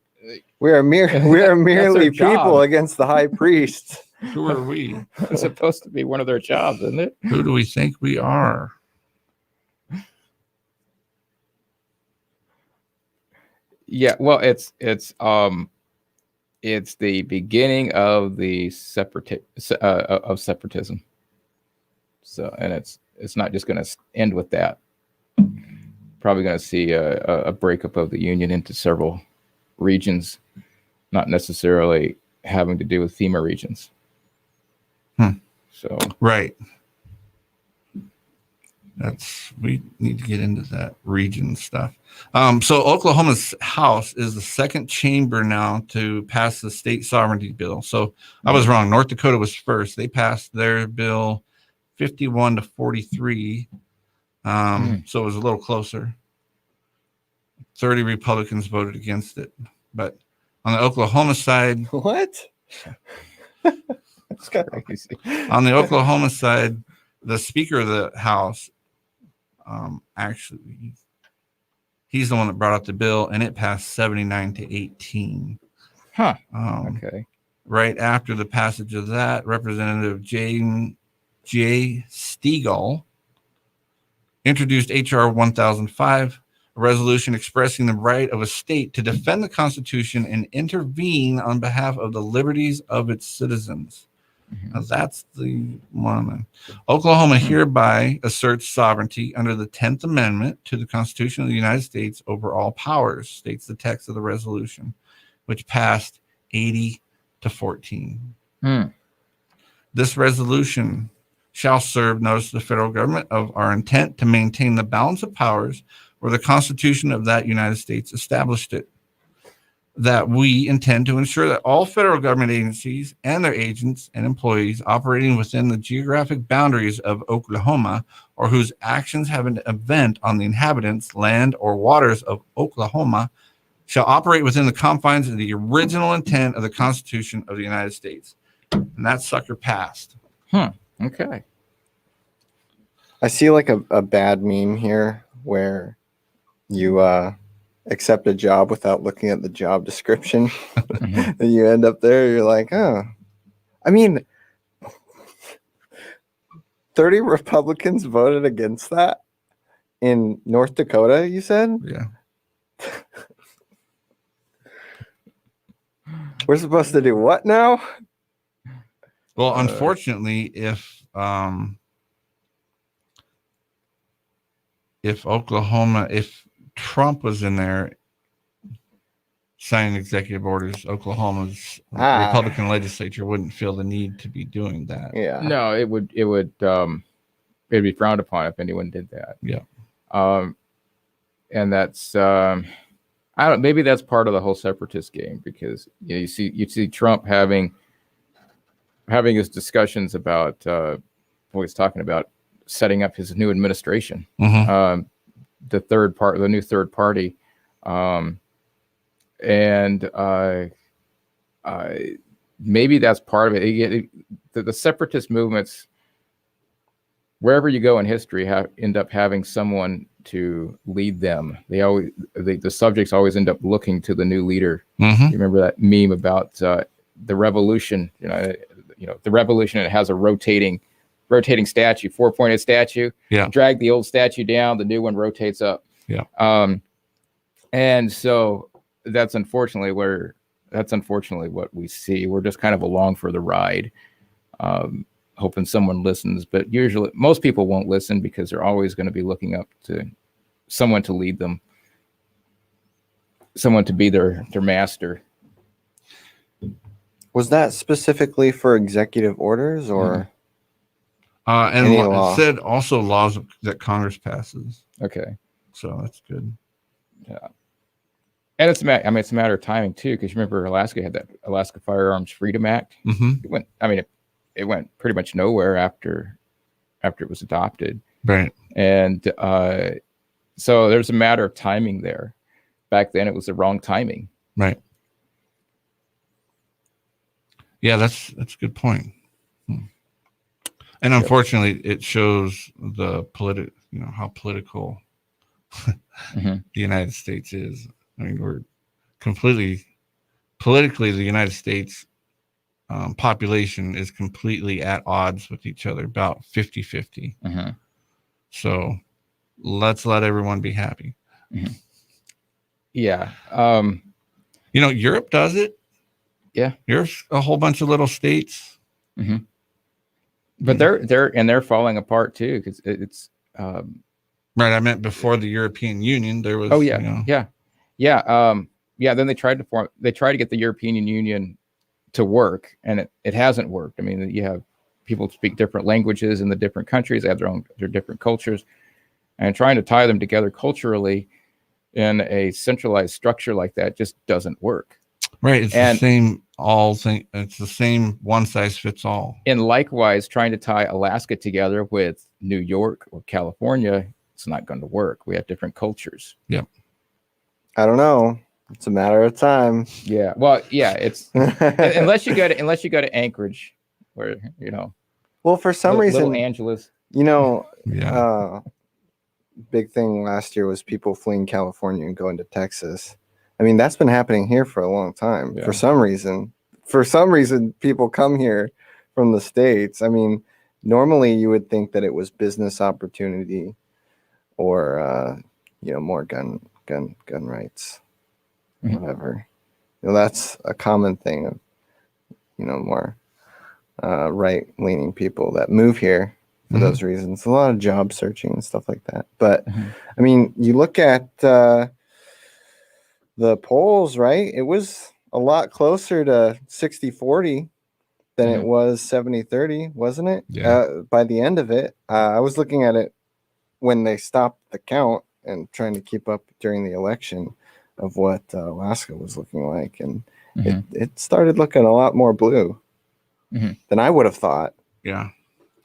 We are merely people against the high priest. Who are we? It's supposed to be one of their jobs, isn't it? Who do we think we are? Yeah, well, it's the beginning of the separatism. So, and it's not just going to end with that. Probably going to see a breakup of the Union into several regions, not necessarily having to do with FEMA regions. So right. We need to get into that region stuff. So Oklahoma's House is the second chamber now to pass the state sovereignty bill. So I was wrong. North Dakota was first. They passed their bill 51-43. So it was a little closer. 30 Republicans voted against it. But on the Oklahoma side, what? It's kind of crazy. On the Oklahoma side, the Speaker of the House, actually, he's the one that brought up the bill, and it passed 79-18. Okay. Right after the passage of that, Representative J. Stegall introduced H.R. 1005, a resolution expressing the right of a state to defend the Constitution and intervene on behalf of the liberties of its citizens. Now that's the one. Oklahoma hereby asserts sovereignty under the 10th Amendment to the Constitution of the United States over all powers, states the text of the resolution, which passed 80-14. This resolution shall serve notice to the federal government of our intent to maintain the balance of powers where the Constitution of that United States established it. That we intend to ensure that all federal government agencies and their agents and employees operating within the geographic boundaries of Oklahoma or whose actions have an event on the inhabitants, land, or waters of Oklahoma shall operate within the confines of the original intent of the Constitution of the United States. And that sucker passed. Okay. I see like a bad meme here where you accept a job without looking at the job description. And you end up there, you're like, oh. I mean, 30 Republicans voted against that in North Dakota, you said? Yeah. We're supposed to do what now? Well, unfortunately, if Trump was in there signing executive orders, Oklahoma's Republican legislature wouldn't feel the need to be doing that. Yeah. No, it'd be frowned upon if anyone did that. Yeah. And that's maybe that's part of the whole separatist game, because you see Trump having his discussions about he's talking about setting up his new administration. The new third party, maybe that's part of it. The separatist movements, wherever you go in history, end up having someone to lead them. The subjects always end up looking to the new leader. Mm-hmm. You remember that meme about the revolution? The revolution. It has a rotating statue, 4-pointed statue. Yeah. Drag the old statue down, the new one rotates up. Yeah. And so that's unfortunately what we see. We're just kind of along for the ride, hoping someone listens. But usually, most people won't listen because they're always going to be looking up to someone to lead them, someone to be their master. Was that specifically for executive orders or? And it said also laws that Congress passes. Okay. So that's good. Yeah. And it's a matter of timing too, because remember Alaska had that Alaska Firearms Freedom Act. Mm-hmm. It went pretty much nowhere after it was adopted. Right. And so there's a matter of timing there. Back then it was the wrong timing. Right. Yeah, that's a good point. And unfortunately, it shows the how political the United States is. I mean, we're completely politically, the United States population is completely at odds with each other, about 50-50. So let's let everyone be happy. Yeah. Europe does it. Yeah. Europe's a whole bunch of little states. But they're falling apart too, because it's right. I meant before the European Union, there was. Oh yeah, yeah. Then they tried to get the European Union to work, and it hasn't worked. I mean, you have people speak different languages in the different countries. They have their different cultures, and trying to tie them together culturally in a centralized structure like that just doesn't work. Right. It's the same it's the same one size fits all. And likewise, trying to tie Alaska together with New York or California, it's not going to work. We have different cultures. Yep. I don't know. It's a matter of time. Yeah. Well, yeah, it's unless you go to Anchorage, where Well, for some reason, Little Angeles. Big thing last year was people fleeing California and going to Texas. I mean, that's been happening here for a long time. Yeah. For some reason, people come here from the States. I mean, normally you would think that it was business opportunity or, more gun rights, whatever. That's a common thing of, more right-leaning people that move here for those reasons. A lot of job searching and stuff like that. But, I mean, you look at the polls, right? It was a lot closer to 60-40 than it was 70-30, wasn't it? Yeah. By the end of it, I was looking at it when they stopped the count and trying to keep up during the election of what Alaska was looking like. And it started looking a lot more blue than I would have thought. Yeah.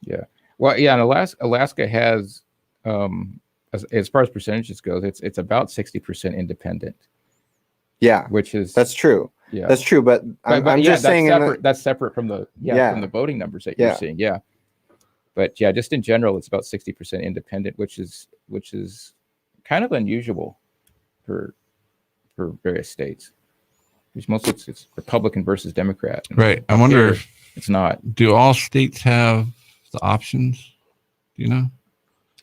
Yeah. Well, yeah. And Alaska has, as far as percentages goes, it's about 60% independent. Yeah, that's true. Yeah, that's true. But I'm just saying that's separate from the from the voting numbers that you're seeing. Yeah, but yeah, just in general, it's about 60% independent, which is kind of unusual for various states. Because mostly it's Republican versus Democrat. Right. I wonder if it's not. Do all states have the options? Do you know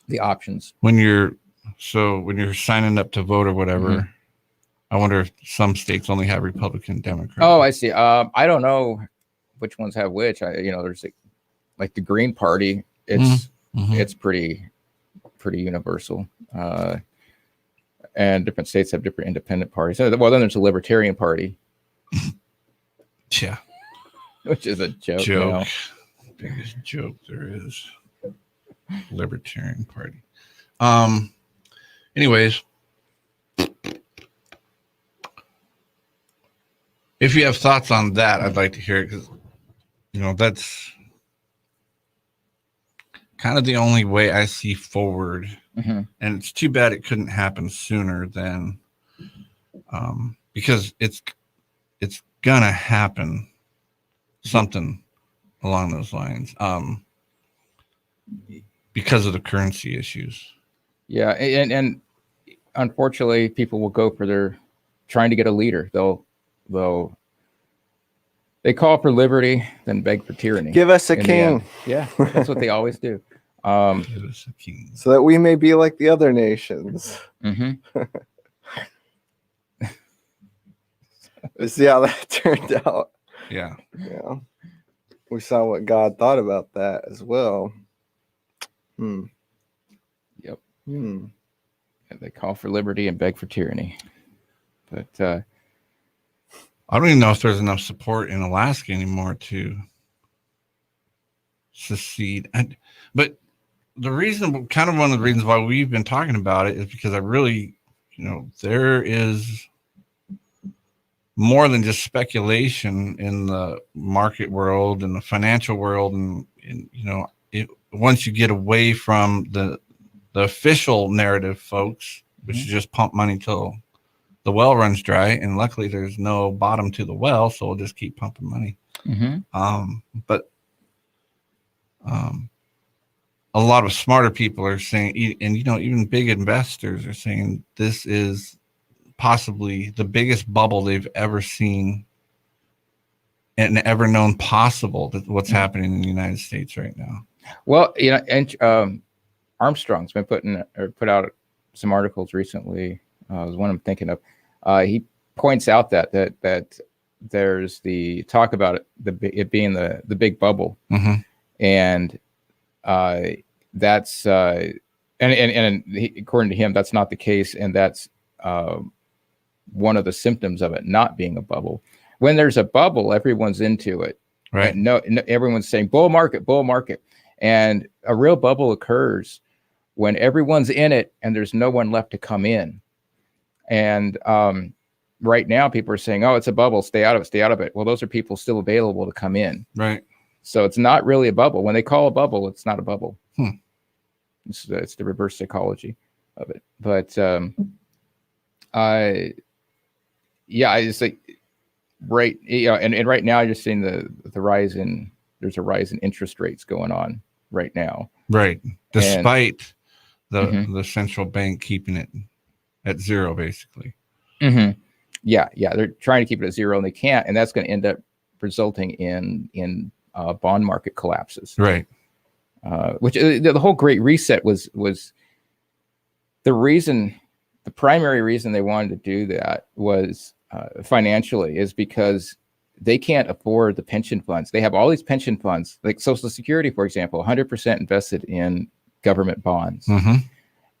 the options when you're signing up to vote or whatever? I wonder if some states only have Republican, Democrat. Oh, I see. I don't know which ones have which. There's like the Green Party. It's pretty universal. And different states have different independent parties. Well, then there's a Libertarian Party. Yeah, which is a joke. Biggest joke there is. Libertarian Party. Anyways. If you have thoughts on that, I'd like to hear it because, that's kind of the only way I see forward. And it's too bad it couldn't happen sooner than, because it's gonna happen something along those lines, because of the currency issues. Yeah, and unfortunately, people will go for their trying to get a leader. They call for liberty, then beg for tyranny. Give us a king. Yeah, that's what they always do. Give us a king. So that we may be like the other nations. Mm-hmm. See how that turned out. Yeah. Yeah. We saw what God thought about that as well. Yep. And they call for liberty and beg for tyranny. But I don't even know if there's enough support in Alaska anymore to secede. But the reason, kind of one of the reasons why we've been talking about it is because I really, there is more than just speculation in the market world and the financial world. And once you get away from the official narrative, folks, which is just pump money till the well runs dry, and luckily there's no bottom to the well, so we'll just keep pumping money. But a lot of smarter people are saying, and even big investors are saying, this is possibly the biggest bubble they've ever seen and ever known possible. That what's happening in the United States right now. Well, and Armstrong's been put out some articles recently. Was one I'm thinking of. He points out that there's the talk about it being the big bubble, and that's according to him, that's not the case, and that's one of the symptoms of it not being a bubble. When there's a bubble, everyone's into it, right? No, everyone's saying bull market, and a real bubble occurs when everyone's in it and there's no one left to come in. And right now, people are saying, "Oh, it's a bubble. Stay out of it." Well, those are people still available to come in, right? So it's not really a bubble. When they call a bubble, it's not a bubble. It's the reverse psychology of it. But I just like right, and right now you're seeing the rise in there's a rise in interest rates going on right now, right? Despite the central bank keeping it at zero, basically. Yeah, they're trying to keep it at zero, and they can't, and that's going to end up resulting in bond market collapses, right? Which the whole Great Reset was the reason. The primary reason they wanted to do that was financially, is because they can't afford the pension funds. They have all these pension funds, like Social Security, for example, 100% invested in government bonds,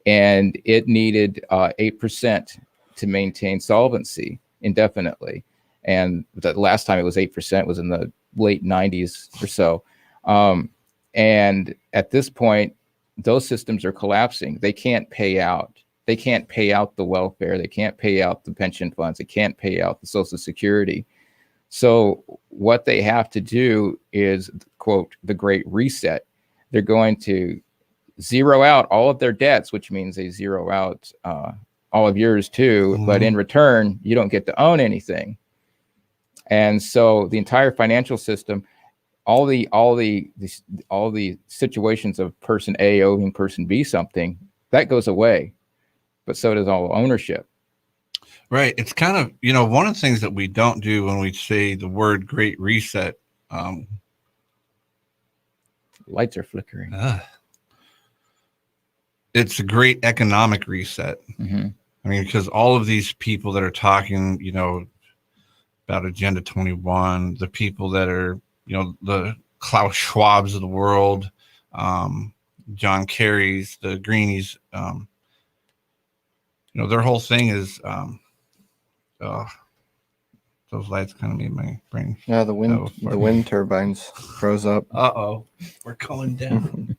and it needed 8% to maintain solvency indefinitely. And the last time it was 8% was in the late 90s or so. And at this point, those systems are collapsing. They can't pay out. They can't pay out the welfare. They can't pay out the pension funds. They can't pay out the Social Security. So what they have to do is, quote, the Great Reset. They're going to zero out all of their debts, which means they zero out all of yours too. But in return, you don't get to own anything. And so the entire financial system, all the situations of person A owing person B something, that goes away. But so does all ownership. Right. It's kind of, one of the things that we don't do when we say the word Great Reset. Lights are flickering. It's a great economic reset. I mean, because all of these people that are talking, about Agenda 21, the people that are, the Klaus Schwabs of the world, John Kerry's, the Greenies, their whole thing is, those lights kind of made my brain. Yeah, the wind turbines froze up. We're going down.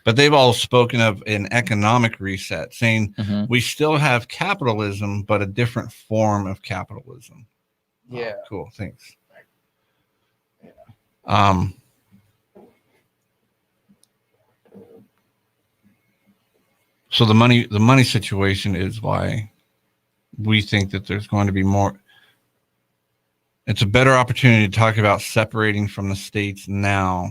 But they've all spoken of an economic reset, saying we still have capitalism, but a different form of capitalism. Yeah. Cool. Thanks. So the money situation is why we think that there's going to be more. it's a better opportunity to talk about separating from the states now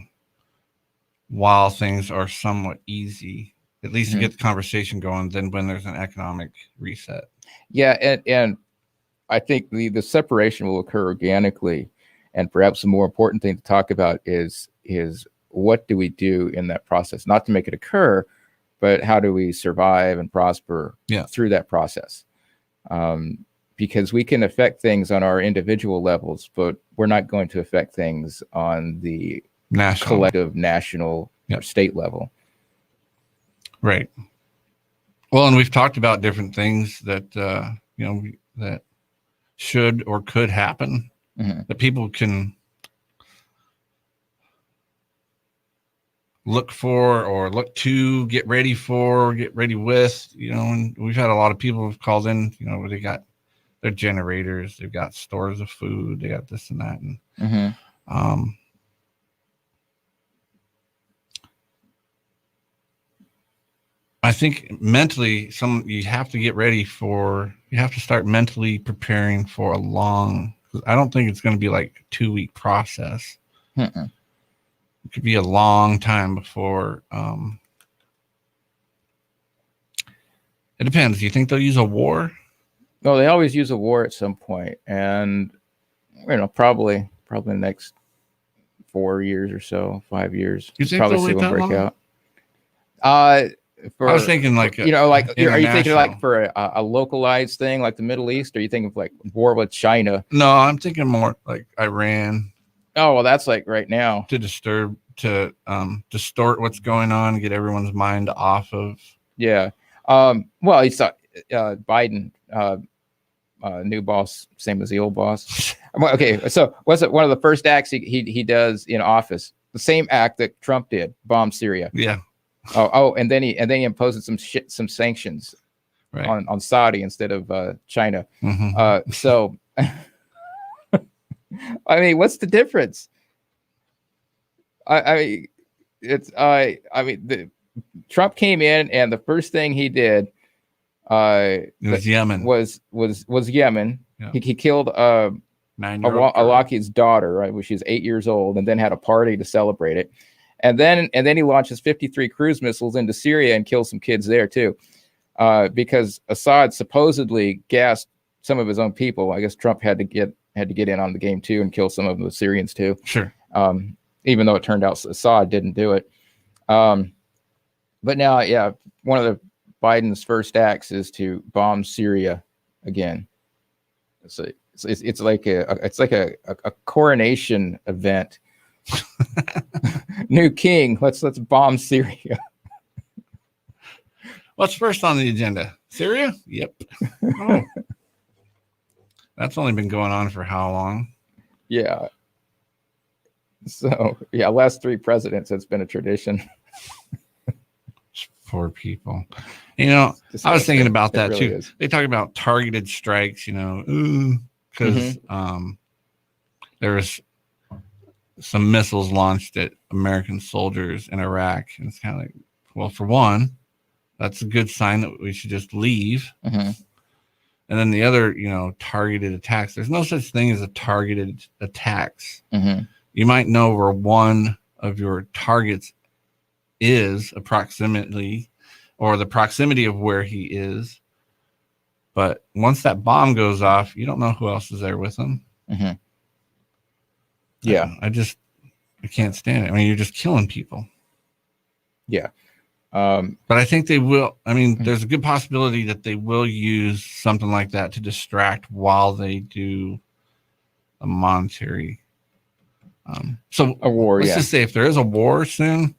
while things are somewhat easy, at least to get the conversation going, than when there's an economic reset. Yeah, and I think the separation will occur organically, and perhaps the more important thing to talk about is what do we do in that process, not to make it occur, but how do we survive and prosper through that process? Because we can affect things on our individual levels, but we're not going to affect things on the collective national or state level. Right. Well, and we've talked about different things that that should or could happen, that people can look for or look to, get ready for, get ready with, and we've had a lot of people who've called in, where they got their generators, they've got stores of food, they got this and that. And I think mentally, you have to get ready for, you have to start mentally preparing for a long, I don't think it's going to be like a 2-week process. It could be a long time before. It depends. Do you think they'll use a war? No, they always use a war at some point, and probably the next 4 years or so, 5 years. You think probably they'll see wait one that break long? out. I was thinking like are you thinking like for a localized thing like the Middle East, or are you thinking of like war with China? No, I'm thinking more like Iran. Oh, well, that's like right now. To distort what's going on, get everyone's mind off of. Yeah. Well, he saw Biden, new boss, same as the old boss. Okay, so what's it? One of the first acts he does in office, the same act that Trump did, bomb Syria. Yeah. Oh, and then he imposes some sanctions on Saudi instead of China. So. I mean, what's the difference? Trump came in, and the first thing he did was Yemen. Was Yemen. Yeah. He killed Alaki's daughter, right, when she was 8 years old, and then had a party to celebrate it. And then he launches 53 cruise missiles into Syria and kills some kids there too, because Assad supposedly gassed some of his own people. I guess Trump had to get in on the game too and kill some of the Syrians too. Sure. Even though it turned out Assad didn't do it. But now, one of the Biden's first acts is to bomb Syria again. So it's like a coronation event. New king. Let's bomb Syria. What's first on the agenda? Syria? Yep. Oh. That's only been going on for how long? Yeah. So, last 3 presidents, it's been a tradition. Poor people. I was thinking about that really too. They talk about targeted strikes, because there was some missiles launched at American soldiers in Iraq. And it's kind of like, well, for one, that's a good sign that we should just leave. And then the other, targeted attacks. There's no such thing as a targeted attacks. You might know where one of your targets is approximately, or the proximity of where he is. But once that bomb goes off, you don't know who else is there with him. Yeah. I can't stand it. I mean, you're just killing people. Yeah. But I think they will. I mean, there's a good possibility that they will use something like that to distract while they do a monetary. So a war. Let's just say if there is a war soon,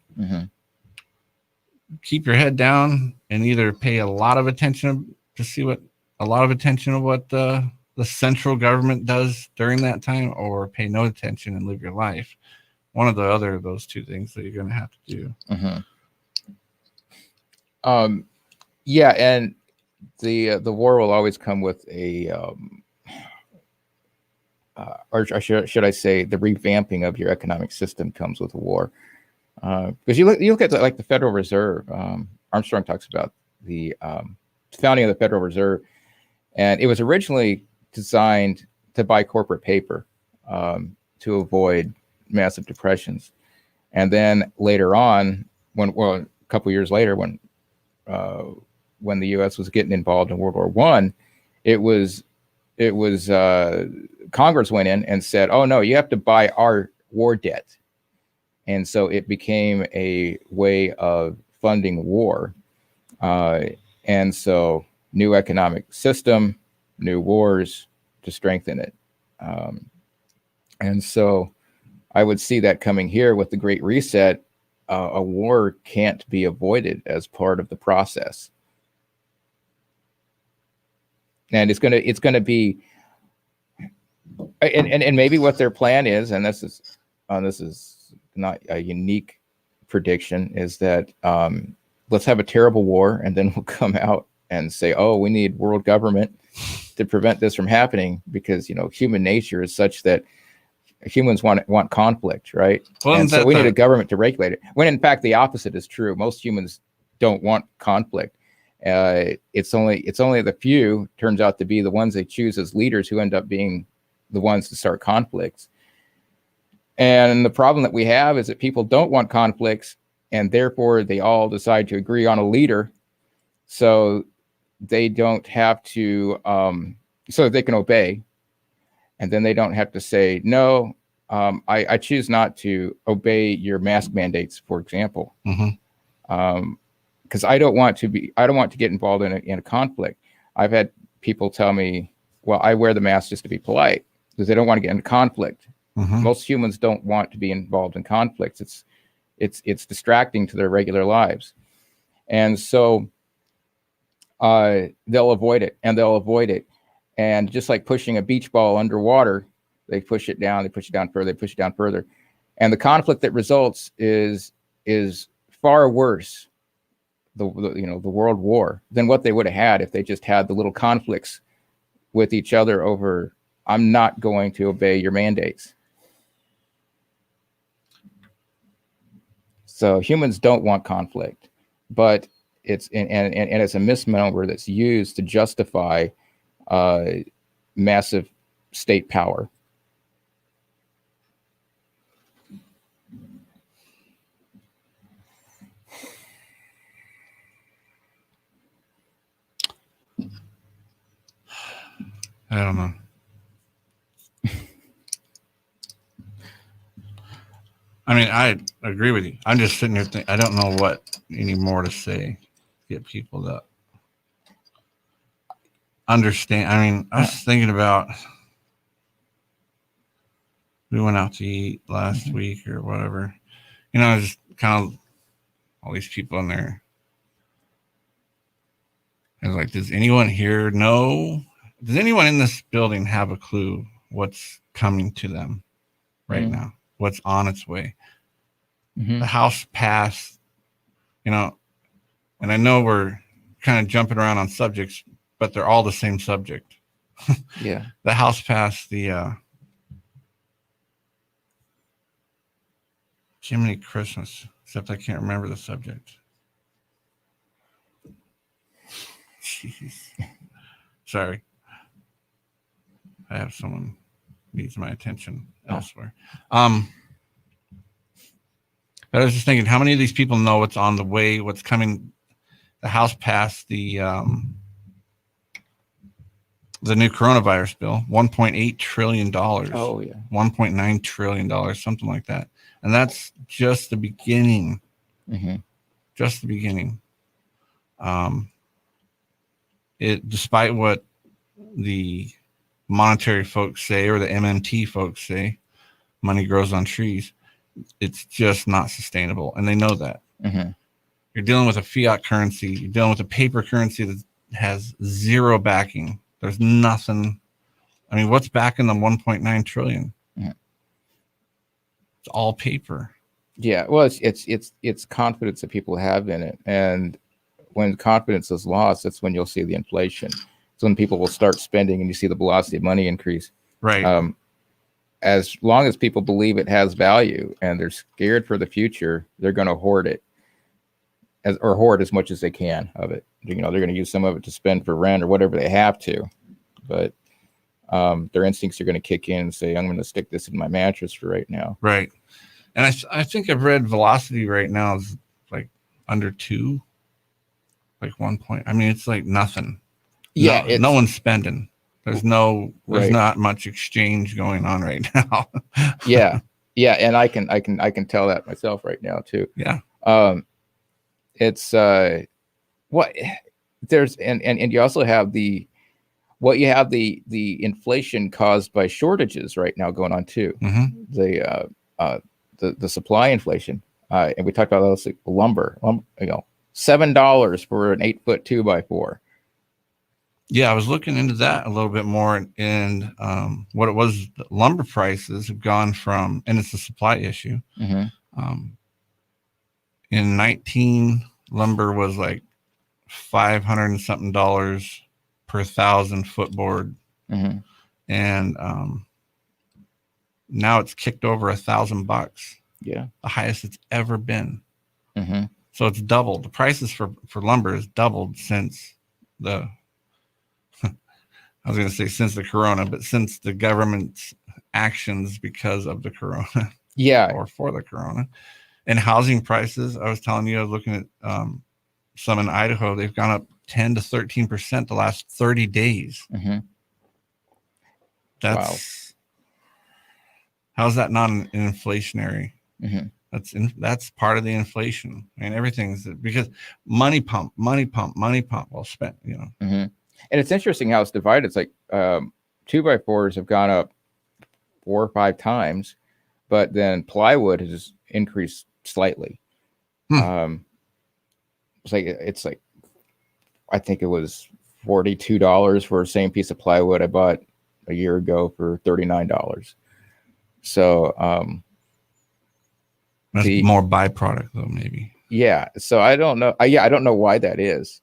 keep your head down and either pay a lot of attention to what the central government does during that time, or pay no attention and live your life. One of the other of those two things that you're going to have to do. And the war will always come with a or should I say the revamping of your economic system comes with a war, because you look at like the Federal Reserve. Armstrong talks about the founding of the Federal Reserve, and it was originally designed to buy corporate paper. to avoid massive depressions. And then later on, a couple years later, when the U.S. was getting involved in World War I, it was Congress went in and said, "Oh no, you have to buy our war debt," and so it became a way of funding war. And so, new economic system, new wars to strengthen it. And so, I would see that coming here with the Great Reset. A war can't be avoided as part of the process. And it's gonna be, and maybe what their plan is, and this is not a unique prediction, is that let's have a terrible war, and then we'll come out and say, oh, we need world government to prevent this from happening, because human nature is such that humans want conflict, right? Well, and so we need a government to regulate it. When in fact the opposite is true. Most humans don't want conflict. It's only the few turns out to be the ones they choose as leaders who end up being the ones to start conflicts. And the problem that we have is that people don't want conflicts, and therefore they all decide to agree on a leader, so they don't have to, so that they can obey. And then they don't have to say, no, I choose not to obey your mask mandates, for example. Because I don't want to get involved in a conflict. I've had people tell me, well, I wear the mask just to be polite, because they don't want to get into conflict. Most humans don't want to be involved in conflicts. It's distracting to their regular lives. And so they'll avoid it. And just like pushing a beach ball underwater, they push it down further. And the conflict that results is far worse, the world war, than what they would have had if they just had the little conflicts with each other over, I'm not going to obey your mandates. So humans don't want conflict, but it's a misnomer that's used to justify massive state power. I don't know. I mean, I agree with you. I'm just sitting here thinking, I don't know what any more to say to get people to understand. I mean, I was thinking about, we went out to eat last week or whatever. Just kind of all these people in there. I was like, does anyone here know? Does anyone in this building have a clue what's coming to them right now? What's on its way? The House passed, and I know we're kind of jumping around on subjects, but they're all the same subject. Yeah. The House passed the Jiminy Christmas, except I can't remember the subject. Jeez. Sorry. I have someone needs my attention elsewhere. But I was just thinking, how many of these people know what's on the way, what's coming? The House passed the new coronavirus bill, $1.8 trillion. Oh, yeah. $1.9 trillion, something like that. And that's just the beginning. Just the beginning. Despite what the monetary folks say, or the MMT folks say, money grows on trees, it's just not sustainable. And they know that. You're dealing with a fiat currency. You're dealing with a paper currency that has zero backing. There's nothing. I mean, what's backing the 1.9 trillion? It's all paper. Yeah. Well, it's confidence that people have in it. And when confidence is lost, that's when you'll see the inflation. It's when people will start spending and you see the velocity of money increase. Right. As long as people believe it has value and they're scared for the future, they're going to hoard it, or hoard as much as they can of it. They're going to use some of it to spend for rent or whatever they have to. But their instincts are going to kick in and say, I'm going to stick this in my mattress for right now. Right. And I think I've read velocity right now is like under 2, like 1 point. I mean, it's like nothing. Yeah. No one's spending. There's Right. not much exchange going on right now. Yeah. Yeah. And I can tell that myself right now too. Yeah. It's what there's, and you also have the inflation caused by shortages right now going on too. Mm-hmm. The supply inflation, and we talked about those, like lumber, $7 for an 8-foot 2x4. Yeah, I was looking into that a little bit more, and what it was, the lumber prices have gone from, and it's a supply issue. Mm-hmm. In 19, lumber was like $500 and something per 1,000-foot board, mm-hmm. and now it's kicked over $1,000. Yeah, the highest it's ever been. Mm-hmm. So it's doubled. The prices for lumber has doubled since the I was going to say since the corona, but since the government's actions because of the corona. Yeah. Or for the corona. And housing prices, I was telling you, I was looking at some in Idaho, they've gone up 10 to 13% the last 30 days. Mm-hmm. That's how's that not an inflationary? Mm-hmm. That's part of the inflation, and everything's because money pump well spent, Mm-hmm. And it's interesting how it's divided. It's like 2x4s have gone up 4 or 5 times, but then plywood has increased slightly. It's like I think it was $42 for the same piece of plywood I bought a year ago for $39. So that's more byproduct though, maybe. Yeah. So I don't know. I don't know why that is.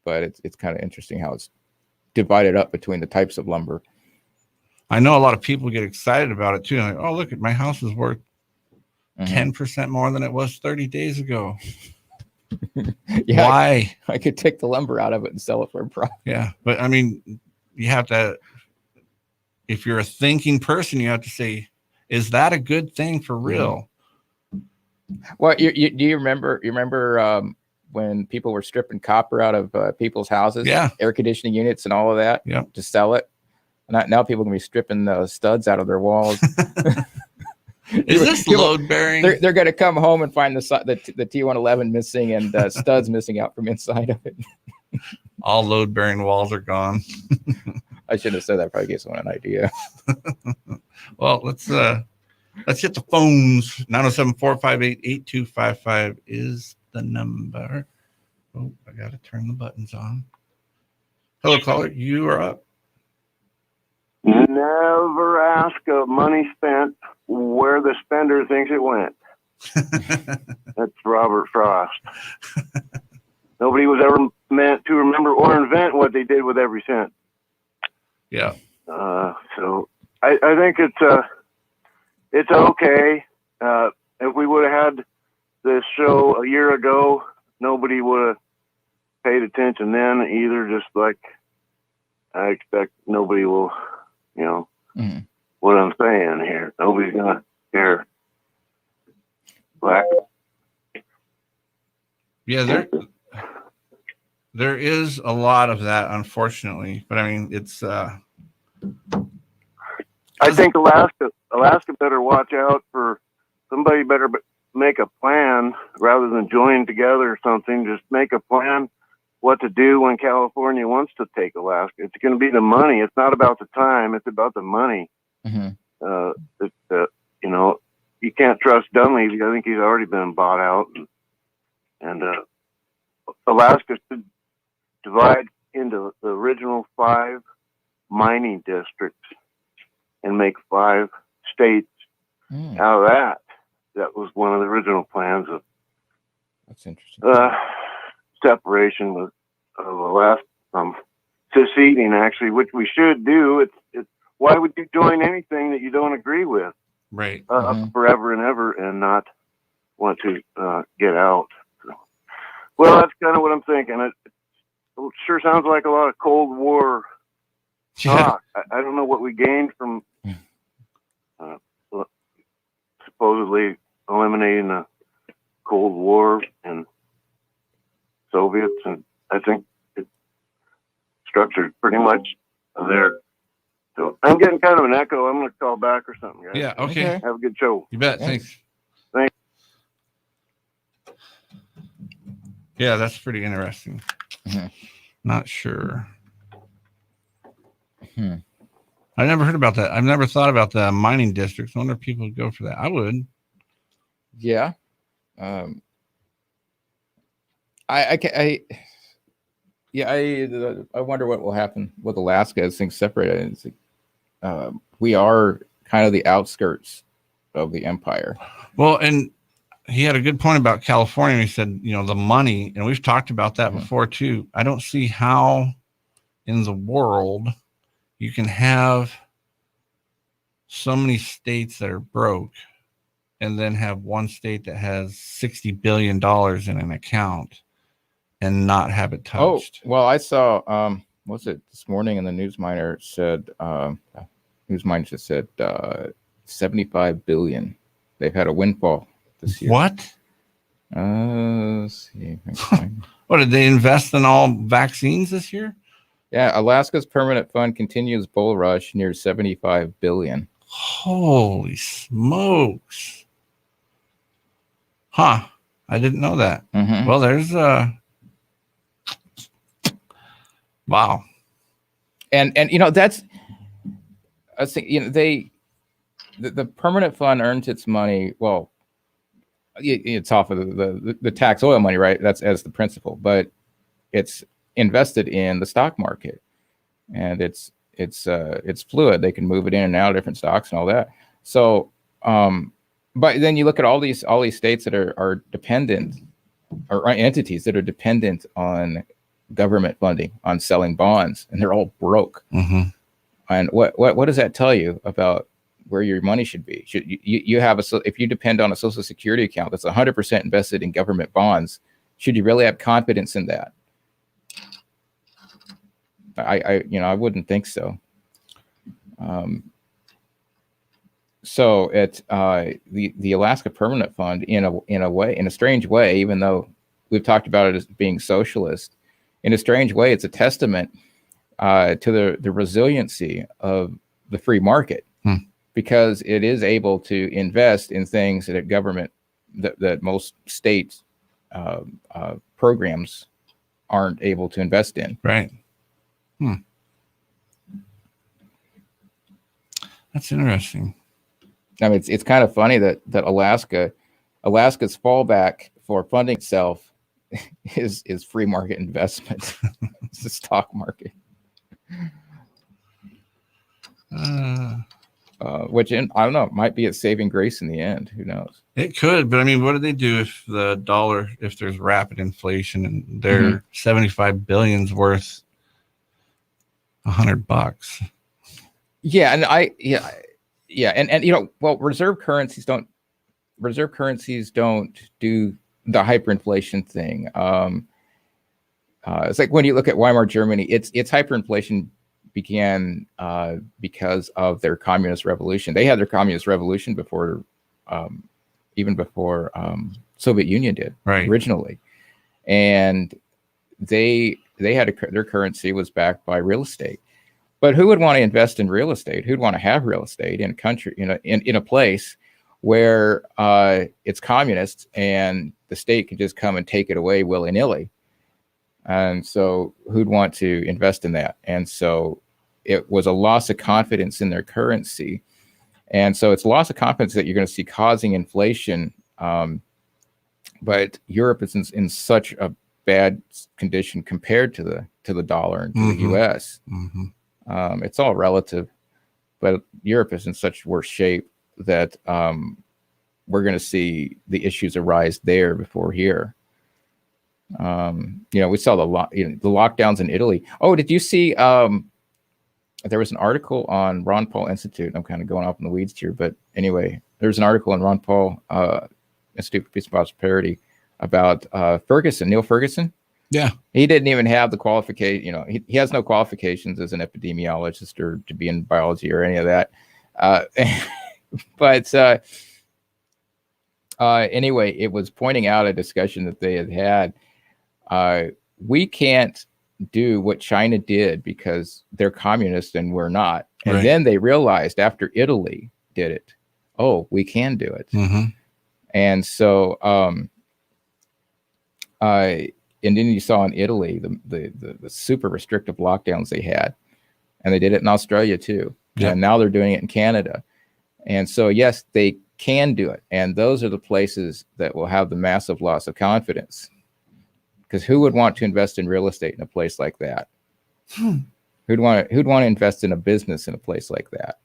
But it's kind of interesting how it's divided up between the types of lumber. I know a lot of people get excited about it too. Like, oh, look, my house is worth 10% more than it was 30 days ago. Yeah, why? I could take the lumber out of it and sell it for a profit. Yeah, but I mean, you have to. If you're a thinking person, you have to say, "Is that a good thing for real?" Well, do you remember? When people were stripping copper out of people's houses, air conditioning units and all of that, to sell it. Now people can be stripping the studs out of their walls. Is this load bearing? They're going to come home and find the T111 missing and studs missing out from inside of it. All load bearing walls are gone. I shouldn't have said that. Probably gave someone an idea. Well, let's hit the phones. 907-458-8255 is the number. Oh, I got to turn the buttons on. Hello, caller. You are up. Never ask of money spent where the spender thinks it went. That's Robert Frost. Nobody was ever meant to remember or invent what they did with every cent. Yeah. So I think it's okay. If we would have had this show a year ago, nobody would have paid attention then either. Just like I expect nobody will, what I'm saying here. Nobody's gonna care. Black. Yeah, there is a lot of that, unfortunately. But I mean, it's. I think Alaska better watch out for somebody. Better make a plan rather than join together or something. Just make a plan what to do when California wants to take Alaska. It's going to be the money. It's not about the time. It's about the money. You can't trust Dunleavy. I think he's already been bought out. And Alaska should divide into the original 5 mining districts and make 5 states out of that. That was one of the original plans of that's interesting. Separation of Alaska from seceding, actually, which we should do. It's why would you join anything that you don't agree with, right? Forever and ever, and not want to get out. So, well, that's kind of what I'm thinking. It sure sounds like a lot of Cold War talk. I don't know what we gained from supposedly eliminating the Cold War and Soviets, and I think it's structured pretty much there. So I'm getting kind of an echo. I'm going to call back or something, guys. Yeah, okay. Have a good show. You bet. Thanks. Yeah, that's pretty interesting. Not sure. I never heard about that. I've never thought about the mining districts. I wonder if people would go for that. I would. Yeah. I wonder what will happen with Alaska as things separate. We are kind of the outskirts of the empire. Well, and he had a good point about California. He said, the money, and we've talked about that before too. I don't see how in the world you can have so many states that are broke and then have one state that has $60 billion in an account and not have it touched. Oh, well, I saw, what's it this morning in the Newsminer said, Newsminer just said 75 billion. They've had a windfall this year. What? Let's see. What, did they invest in all vaccines this year? Yeah, Alaska's permanent fund continues bull rush near 75 billion. Holy smokes. Huh. I didn't know that. Well, there's wow. And that's, I think, the permanent fund earns its money. Well, it's off of the tax oil money, right? That's as the principal, but it's invested in the stock market, and it's fluid. They can move it in and out of different stocks and all that. So, but then you look at all these states that are dependent, or entities that are dependent on government funding, on selling bonds, and they're all broke. And what does that tell you about where your money should be? Should you have if you depend on a Social Security account that's 100% invested in government bonds, should you really have confidence in that? I wouldn't think so. So it's the Alaska Permanent Fund in a strange way, even though we've talked about it as being socialist, in a strange way, it's a testament to the resiliency of the free market, because it is able to invest in things that government that most state programs aren't able to invest in. Right. That's interesting. I mean, it's kind of funny that Alaska's fallback for funding itself is free market investment. It's the stock market. Which I don't know, might be a saving grace in the end. Who knows? It could, but I mean, what do they do if the dollar, if there's rapid inflation and their 75 billion's worth $100? Yeah, and and well, reserve currencies don't do the hyperinflation thing. It's like when you look at Weimar Germany, its hyperinflation began because of their communist revolution. They had their communist revolution before, even before Soviet Union did, right, originally, and they had their currency was backed by real estate. But who would want to invest in real estate? Who'd want to have real estate in a country, in a place where it's communist and the state can just come and take it away willy-nilly? And so who'd want to invest in that? And so it was a loss of confidence in their currency. And so it's a loss of confidence that you're going to see causing inflation. But Europe is in such a bad condition compared to the dollar and to the US. It's all relative, but Europe is in such worse shape that we're going to see the issues arise there before here. We saw the lockdowns in Italy. Oh, did you see? There was an article on Ron Paul Institute. I'm kind of going off in the weeds here, but anyway, there's an article on Ron Paul Institute for Peace and Prosperity about Neil Ferguson. Yeah. He didn't even have the qualification. You know, he has no qualifications as an epidemiologist or to be in biology or any of that. But anyway, it was pointing out a discussion that they had. We can't do what China did because they're communist and we're not. And Right. then they realized after Italy did it, oh, we can do it. Mm-hmm. And so, and then you saw in Italy the super restrictive lockdowns they had, and they did it in Australia too. Yep. And now they're doing it in Canada. And so, yes, they can do it. And those are the places that will have the massive loss of confidence. Because who would want to invest in real estate in a place like that? Who'd want to invest in a business in a place like that?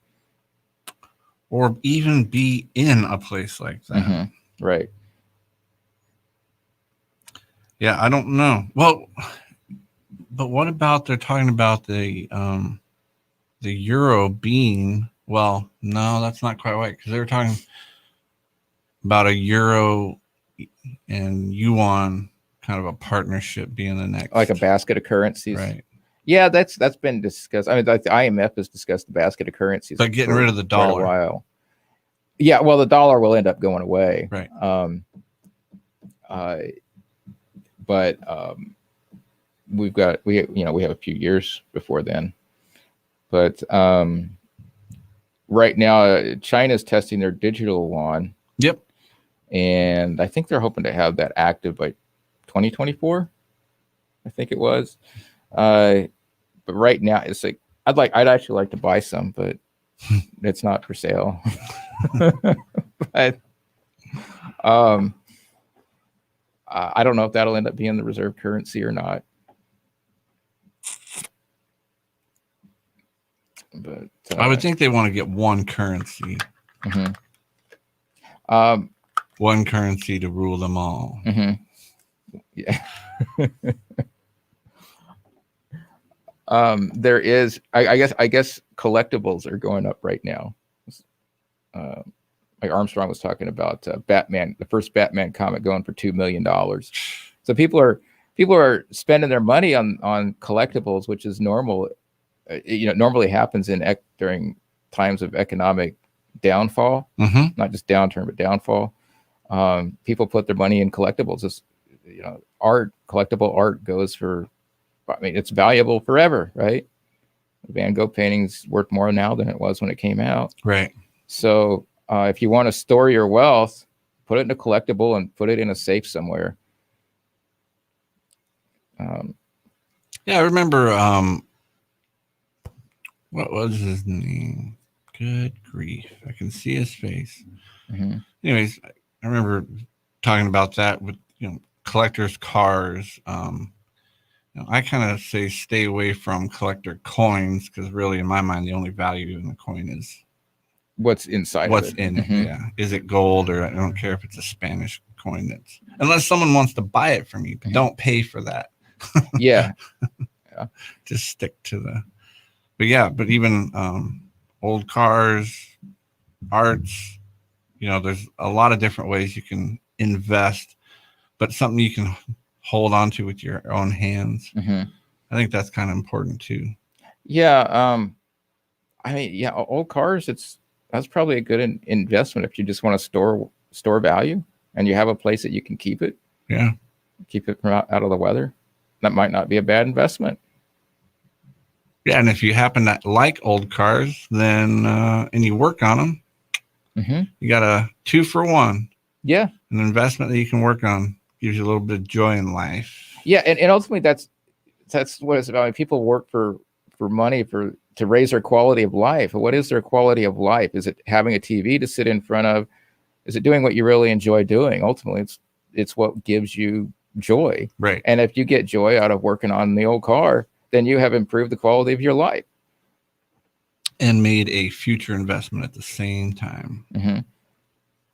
Or even be in a place like that. Mm-hmm. Right. Yeah, I don't know. Well, but what about they're talking about the euro being, well, no, that's not quite right, because they were talking about a euro and yuan kind of a partnership being the next, like a basket of currencies. Right. Yeah, that's been discussed. I mean, the IMF has discussed the basket of currencies, but getting rid of the dollar. A while. Yeah, well, the dollar will end up going away. Right. But we have a few years before then. But right now, China's testing their digital yuan. Yep. And I think they're hoping to have that active by 2024. I think it was. But right now, it's like I'd actually like to buy some, but it's not for sale. But I don't know if that'll end up being the reserve currency or not. But I would think they want to get one currency. Mm-hmm. One currency to rule them all. Mm-hmm. Yeah. There is, I guess collectibles are going up right now. Like Armstrong was talking about Batman, the first Batman comic going for $2 million. So people are spending their money on collectibles, which is normal. Normally happens during times of economic downfall, mm-hmm. not just downturn, but downfall. People put their money in collectibles. It's, collectible art goes for, it's valuable forever, right? Van Gogh painting's worth more now than it was when it came out. Right. So if you want to store your wealth, put it in a collectible and put it in a safe somewhere. Yeah, I remember, what was his name? Good grief. I can see his face. Mm-hmm. Anyways, I remember talking about that with, collectors' cars. I kind of say stay away from collector coins because really, in my mind, the only value in the coin is what's inside. What's of it. in Mm-hmm. it? Yeah, is it gold or I don't care if it's a Spanish coin. That's unless someone wants to buy it from you, but don't pay for that. Yeah, just stick to the. But even old cars, arts. There's a lot of different ways you can invest, but something you can hold on to with your own hands. Mm-hmm. I think that's kind of important too. Yeah. Old cars, that's probably a good investment if you just want to store value and you have a place that you can keep it. Yeah. Keep it from out of the weather. That might not be a bad investment. Yeah. And if you happen to like old cars, then, and you work on them, mm-hmm. you got a 2-for-1. Yeah. An investment that you can work on. Gives you a little bit of joy in life. Yeah, and ultimately that's what it's about. I mean, people work for money to raise their quality of life. What is their quality of life? Is it having a TV to sit in front of? Is it doing what you really enjoy doing? Ultimately, it's what gives you joy. Right. And if you get joy out of working on the old car, then you have improved the quality of your life. And made a future investment at the same time. Mm-hmm.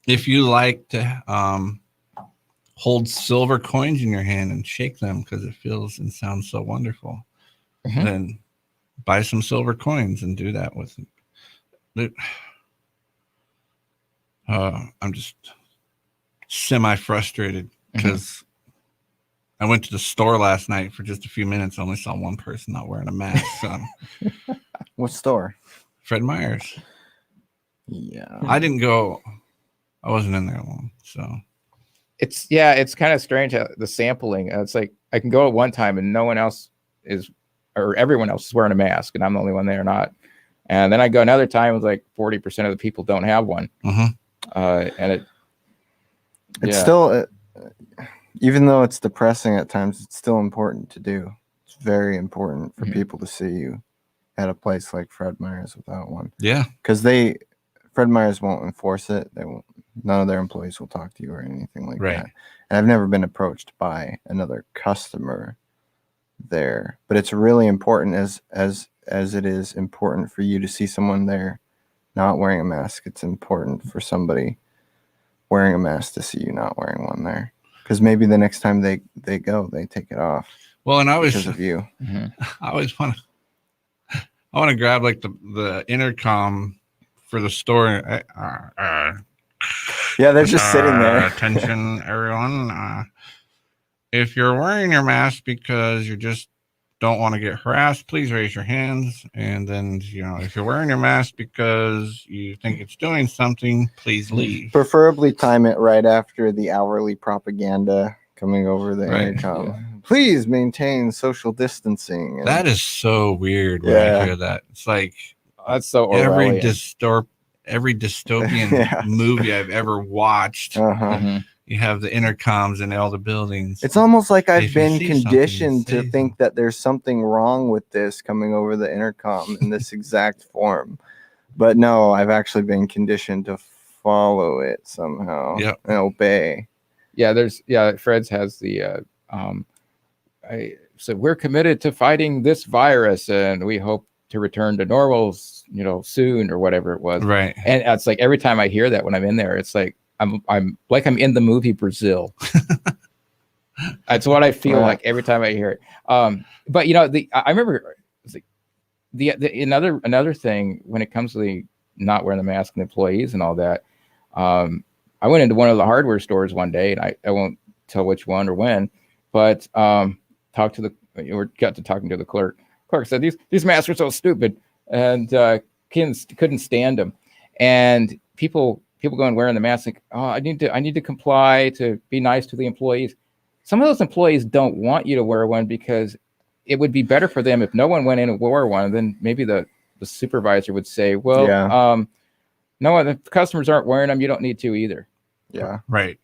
If you like to hold silver coins in your hand and shake them because it feels and sounds so wonderful, mm-hmm. then buy some silver coins and do that with it. I'm just semi-frustrated because I went to the store last night for just a few minutes. I only saw one person not wearing a mask. So. What store? Fred Meyer's. Yeah. I didn't go. I wasn't in there long. So it's kind of strange how the sampling. It's like I can go at one time and no one else is, or everyone else is wearing a mask, and I'm the only one there not. And then I go another time, it's like 40% of the people don't have one. And it's still, even though it's depressing at times, it's still important to do. It's very important for people to see you at a place like Fred Meyer's without one. Yeah. Because Fred Meyer's won't enforce it. None of their employees will talk to you or anything like that. And I've never been approached by another customer there. But it's really important as it is important for you to see someone there not wearing a mask. It's important for somebody wearing a mask to see you not wearing one there. Because maybe the next time they go, they take it off. Well, and because of you. I always want to grab like the intercom for the store. Yeah, they're just sitting there. Attention, everyone. If you're wearing your mask because you just don't want to get harassed, please raise your hands. And then, if you're wearing your mask because you think it's doing something, please leave. Preferably time it right after the hourly propaganda coming over the intercom. Yeah. Please maintain social distancing. And that is so weird when I hear that. It's like that's so every dystopian movie I've ever watched. You have the intercoms in all the buildings. It's almost like I've been conditioned to think that there's something wrong with this coming over the intercom in this exact form. But no, I've actually been conditioned to follow it somehow and obey. Yeah, Fred's has the so we're committed to fighting this virus and we hope to return to normal, soon or whatever it was. Right. And it's like every time I hear that when I'm in there, it's like I'm like I'm in the movie Brazil. That's what I feel like every time I hear it. But I remember another thing when it comes to the not wearing the mask and employees and all that. I went into one of the hardware stores one day, and I won't tell which one or when, but got to talking to the clerk. Clerk said these masks are so stupid, and couldn't stand them. And people go and wearing the mask like, oh, I need to comply to be nice to the employees. Some of those employees don't want you to wear one because it would be better for them if no one went in and wore one. Then maybe the supervisor would say, well, no, the customers aren't wearing them. You don't need to either. Yeah. Right.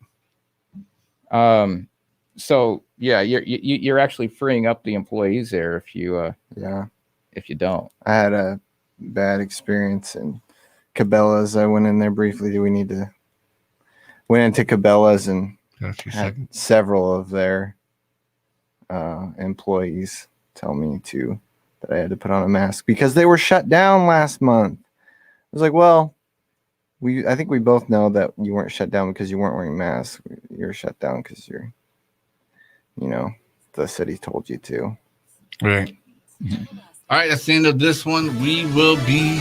So yeah, you're actually freeing up the employees there if you don't. I had a bad experience in Cabela's. I went in there briefly. Went into Cabela's and had several of their employees tell me that I had to put on a mask because they were shut down last month. I was like, well, I think we both know that you weren't shut down because you weren't wearing masks. You're shut down because the city told you to. Right. Mm-hmm. All right, that's the end of this one. We will be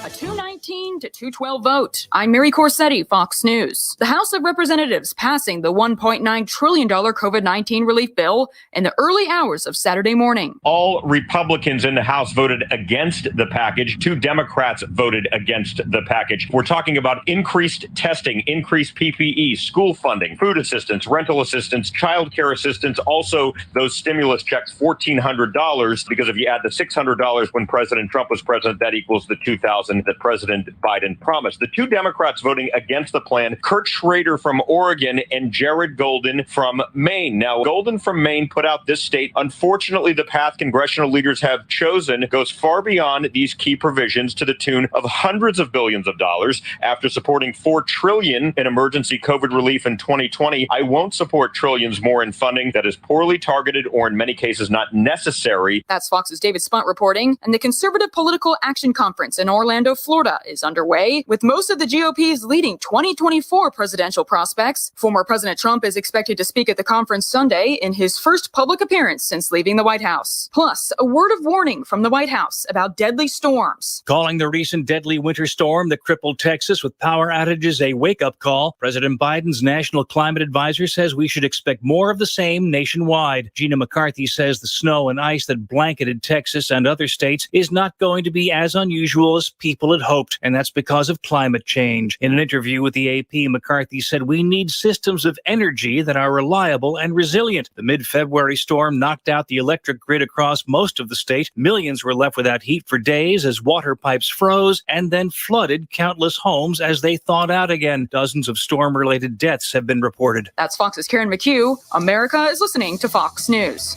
a 219 to 212 vote. I'm Mary Corsetti, Fox News. The House of Representatives passing the $1.9 trillion COVID-19 relief bill in the early hours of Saturday morning. All Republicans in the House voted against the package. 2 Democrats voted against the package. We're talking about increased testing, increased PPE, school funding, food assistance, rental assistance, child care assistance, also those stimulus checks, $1,400, because if you add the $600 when President Trump was president, that equals the $2,000 that President Biden promised. The 2 Democrats voting against the plan, Kurt Schrader from Oregon and Jared Golden from Maine. Now, Golden from Maine put out this state. Unfortunately, the path congressional leaders have chosen goes far beyond these key provisions to the tune of hundreds of billions of dollars. After supporting $4 trillion in emergency COVID relief in 2020, I won't support trillions more in funding that is poorly targeted or in many cases not necessary. That's Fox's David Spunt reporting. And the Conservative Political Action Conference in Orlando, Florida is underway, with most of the GOP's leading 2024 presidential prospects. Former President Trump is expected to speak at the conference Sunday in his first public appearance since leaving the White House. Plus, a word of warning from the White House about deadly storms. Calling the recent deadly winter storm that crippled Texas with power outages a wake-up call, President Biden's National Climate Advisor says we should expect more of the same nationwide. Gina McCarthy says the snow and ice that blanketed Texas and other states is not going to be as unusual as people had hoped, and that's because of climate change. In an interview with the AP, McCarthy said we need systems of energy that are reliable and resilient. The mid-February storm knocked out the electric grid across most of the state. Millions were left without heat for days as water pipes froze and then flooded countless homes as they thawed out again. Dozens of storm-related deaths have been reported. That's Fox's Karen McHugh. America is listening to Fox News.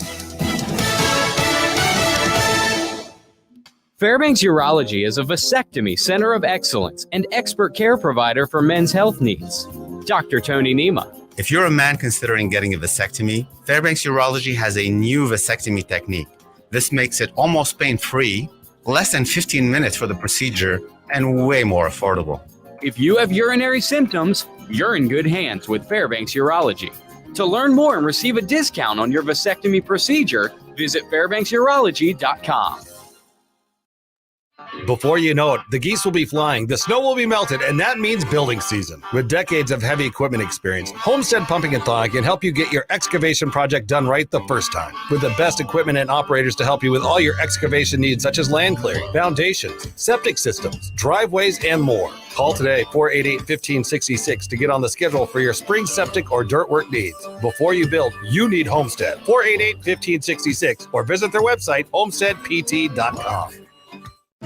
Fairbanks Urology is a vasectomy center of excellence and expert care provider for men's health needs. Dr. Tony Nema. If you're a man considering getting a vasectomy, Fairbanks Urology has a new vasectomy technique. This makes it almost pain-free, less than 15 minutes for the procedure, and way more affordable. If you have urinary symptoms, you're in good hands with Fairbanks Urology. To learn more and receive a discount on your vasectomy procedure, visit fairbanksurology.com. Before you know it, the geese will be flying, the snow will be melted, and that means building season. With decades of heavy equipment experience, Homestead Pumping and Thawing can help you get your excavation project done right the first time. With the best equipment and operators to help you with all your excavation needs, such as land clearing, foundations, septic systems, driveways, and more. Call today, 488-1566, to get on the schedule for your spring septic or dirt work needs. Before you build, you need Homestead. 488-1566, or visit their website, homesteadpt.com.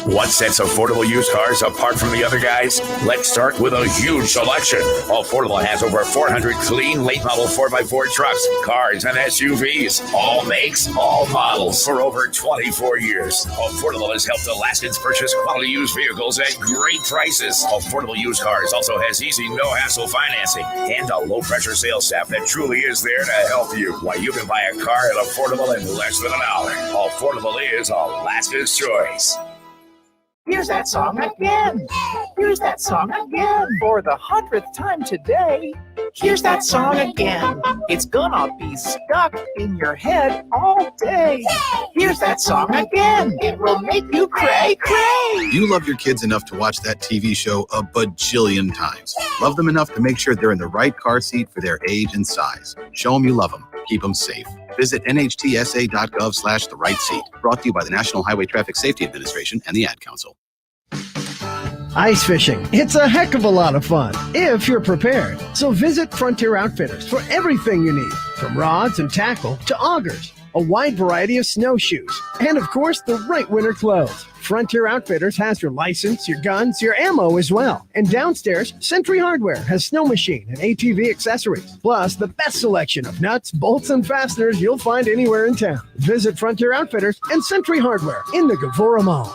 What sets affordable used cars apart from the other guys? Let's start with a huge selection. Affordable has over 400 clean late model 4x4 trucks, cars, and SUVs. All makes, all models for over 24 years. Affordable has helped Alaskans purchase quality used vehicles at great prices. Affordable Used Cars also has easy, no-hassle financing and a low-pressure sales staff that truly is there to help you. Why, you can buy a car at Affordable in less than an hour. Affordable is Alaska's choice. Here's that song again. Here's that song again. For the 100th time today. Here's that song again. It's gonna be stuck in your head all day. Here's that song again. It will make you cray, cray. You love your kids enough to watch that TV show a bajillion times. Love them enough to make sure they're in the right car seat for their age and size. Show them you love them. Keep them safe. Visit nhtsa.gov/the right seat. Brought to you by the National Highway Traffic Safety Administration and the Ad Council. Ice fishing. It's a heck of a lot of fun if you're prepared. So visit Frontier Outfitters for everything you need, from rods and tackle to augers, a wide variety of snowshoes, and of course, the right winter clothes. Frontier Outfitters has your license, your guns, your ammo as well. And downstairs, Century Hardware has snow machine and ATV accessories, plus the best selection of nuts, bolts, and fasteners you'll find anywhere in town. Visit Frontier Outfitters and Century Hardware in the Gavora Mall.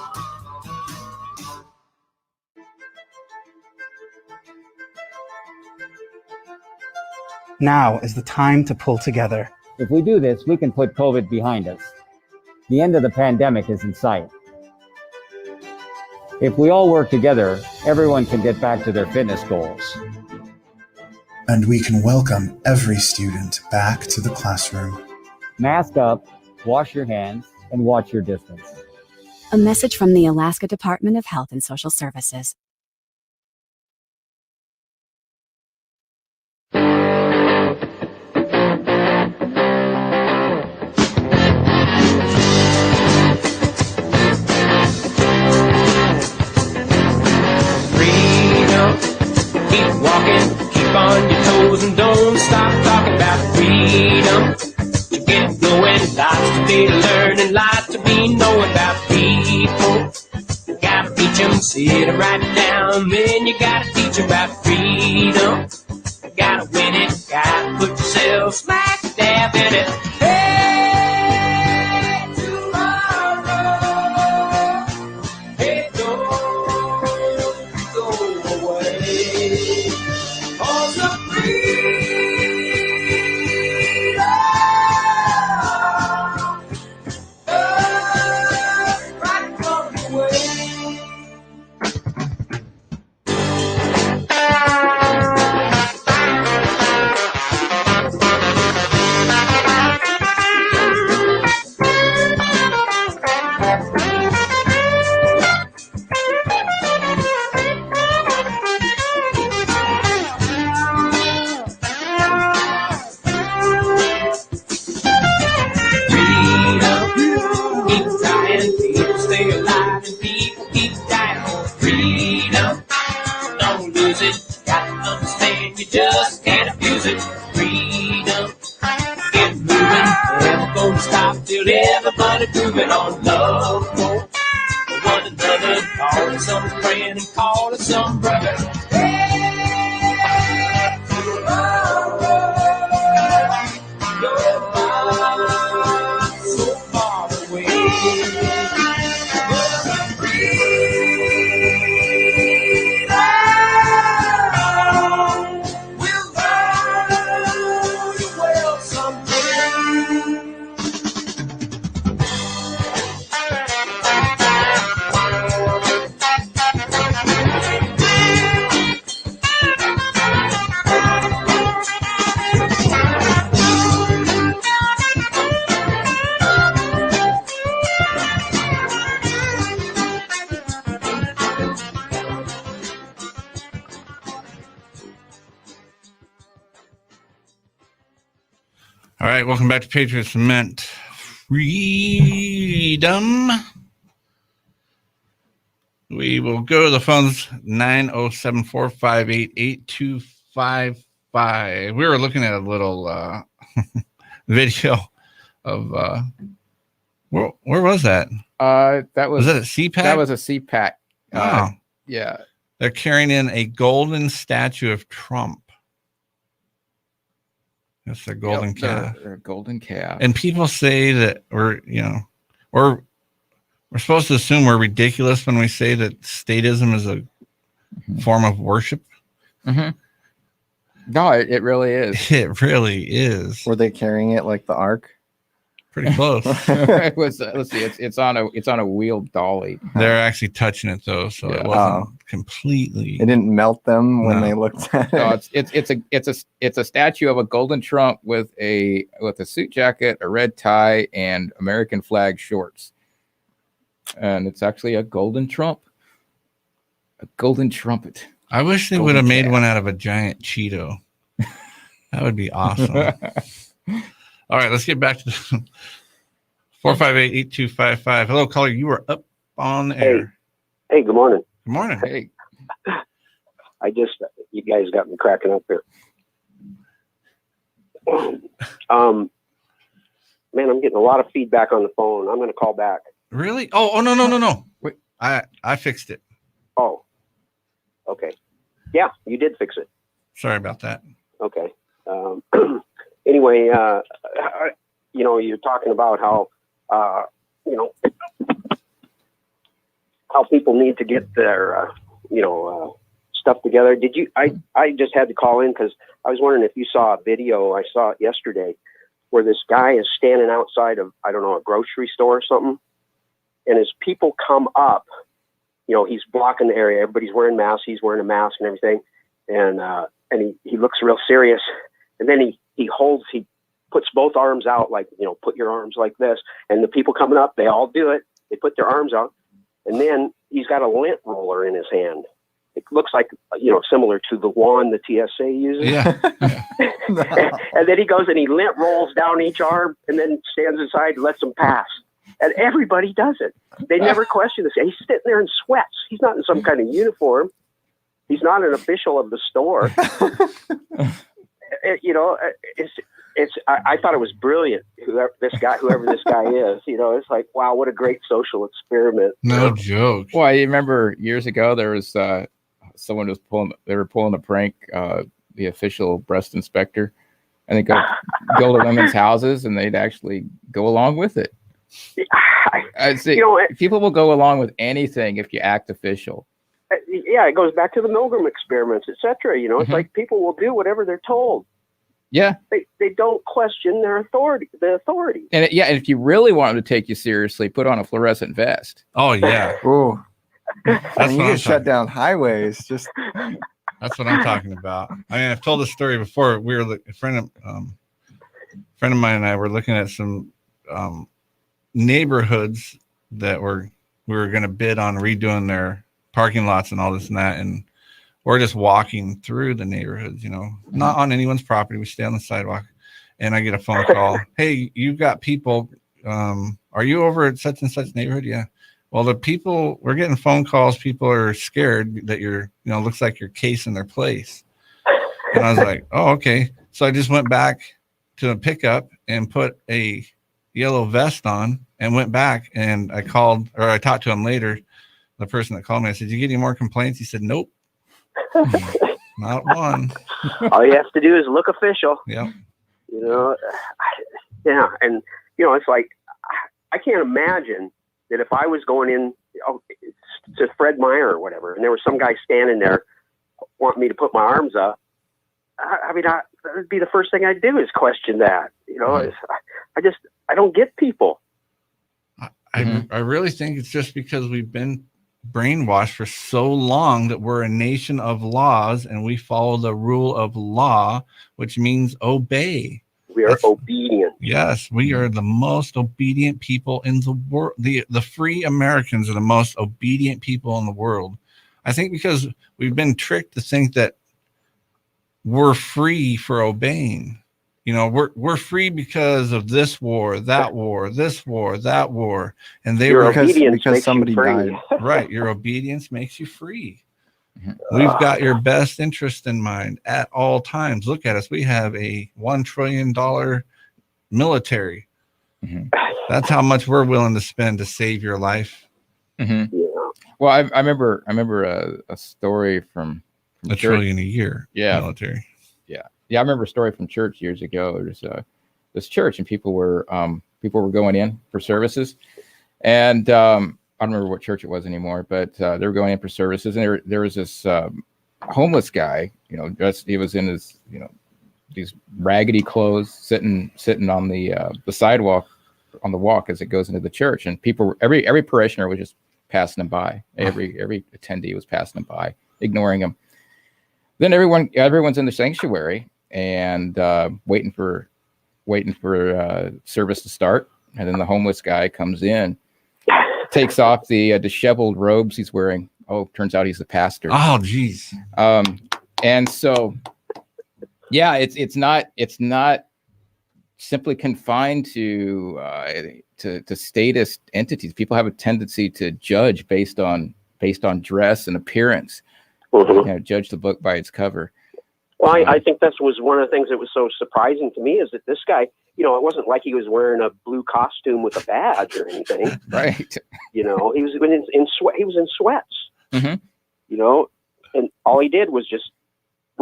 Now is the time to pull together. If we do this, we can put COVID behind us. The end of the pandemic is in sight. If we all work together, everyone can get back to their fitness goals. And we can welcome every student back to the classroom. Mask up, wash your hands, and watch your distance. A message from the Alaska Department of Health and Social Services. Keep walking, keep on your toes, and don't stop talking about freedom. To get going, lots to be learning, lots to be knowing about people. You gotta reach them, sit them right down, then you gotta teach them about freedom. You gotta win it, gotta put yourself smack dab in it. Hey, tomorrow, hey, don't go away. you just can't abuse it. Freedom, get moving. Never gonna stop till everybody proving on love for one another. Call it some friend and call it some brother. Hey, tomorrow, you're so far away. All right, welcome back to Patriots Lament. Freedom. We will go to the phones 907-458-8255. We were looking at a little video of where was that? That was that a CPAC? That was a CPAC. Oh. Yeah. They're carrying in a golden statue of Trump. That's their golden calf. Their golden calf. And people say that we're supposed to assume we're ridiculous when we say that statism is a form of worship. Mm-hmm. No, it really is. It really is. Were they carrying it like the Ark? Pretty close. It was. Let's see. It's on a wheeled dolly. They're actually touching it though, so it wasn't completely. It didn't melt them when they looked at it. No, it's a statue of a golden Trump with a suit jacket, a red tie, and American flag shorts. And it's actually a golden Trump, a golden trumpet. I wish they would have made one out of a giant Cheeto. That would be awesome. All right, let's get back to the 458-8255. Hello, caller. You were up on air. Hey, good morning. Good morning. Hey. You guys got me cracking up here. Man, I'm getting a lot of feedback on the phone. I'm going to call back. Really? Oh, no. Wait, I fixed it. Oh, okay. Yeah, you did fix it. Sorry about that. Okay. Anyway, you're talking about how, how people need to get their, stuff together. Did you? I just had to call in because I was wondering if you saw a video. I saw it yesterday where this guy is standing outside of, I don't know, a grocery store or something. And as people come up, he's blocking the area. Everybody's wearing masks. He's wearing a mask and everything. And he looks real serious. And then he puts both arms out, like, put your arms like this. And the people coming up, they all do it. They put their arms out. And then he's got a lint roller in his hand. It looks like, similar to the wand the TSA uses. Yeah. And then he goes and he lint rolls down each arm and then stands aside and lets them pass. And everybody does it. They never question this. He's sitting there in sweats. He's not in some kind of uniform. He's not an official of the store. I thought it was brilliant. Whoever this guy is, it's like, wow, what a great social experiment. No joke. Well, you remember years ago there was someone was pulling a prank, the official breast inspector, and they go to women's houses and they'd actually go along with it. I'd say people will go along with anything if you act official. Yeah, it goes back to the Milgram experiments, etc. It's like people will do whatever they're told. Yeah, they don't question the authority. And and if you really want them to take you seriously, put on a fluorescent vest. Oh yeah. Ooh. And you get shut down highways. That's what I'm talking about. I mean, I've told this story before. We were a friend of mine and I were looking at some neighborhoods that we were going to bid on redoing their parking lots and all this and that, and we're just walking through the neighborhoods, not on anyone's property. We stay on the sidewalk, and I get a phone call. Hey, you've got people. Are you over at such and such neighborhood? Yeah. Well, we're getting phone calls. People are scared that you're, looks like you're casing their place. And I was like, oh, okay. So I just went back to a pickup and put a yellow vest on and went back, and I talked to him later. The person that called me, I said, "Did you get any more complaints?" He said, "Nope, not one." All you have to do is look official. Yeah. You know, yeah. And, you know, it's like, I can't imagine that if I was going in to Fred Meyer or whatever, and there was some guy standing there wanting me to put my arms up, I mean, that would be the first thing I'd do is question that. You know, I don't get people. I really think it's just because we've been brainwashed for so long that we're a nation of laws and we follow the rule of law, which means obey. We are obedient. Yes, we are the most obedient people in the world. The free Americans are the most obedient people in the world. I think because we've been tricked to think that we're free for obeying. You know, we're free because of this war, that war, this war, that war, and they Your were obedience because somebody died. Right, your obedience makes you free. We've got your best interest in mind at all times. Look at us. We have a $1 trillion military. That's how much we're willing to spend to save your life. Well, I remember a story from $1 trillion a year. Military. Yeah, I remember a story from church years ago. There's this church, and people were going in for services, and I don't remember what church it was anymore, but they were going in for services, and there was this homeless guy. You know, he was in his these raggedy clothes, sitting on the sidewalk on the walk as it goes into the church, and people, every parishioner was just passing him by. Every attendee was passing him by, ignoring him. Then everyone's in the sanctuary and waiting for service to start, and then the homeless guy comes in, takes off the disheveled robes he's wearing. Oh, turns out he's the pastor. Oh, geez. And so, yeah, it's not simply confined to statist entities. People have a tendency to judge based on dress and appearance. You know, judge the book by its cover. Well, I think that was one of the things that was so surprising to me, is that this guy, you know, it wasn't like he was wearing a blue costume with a badge or anything. Right. You know, he was in sweat. He was in sweats. You know, and all he did was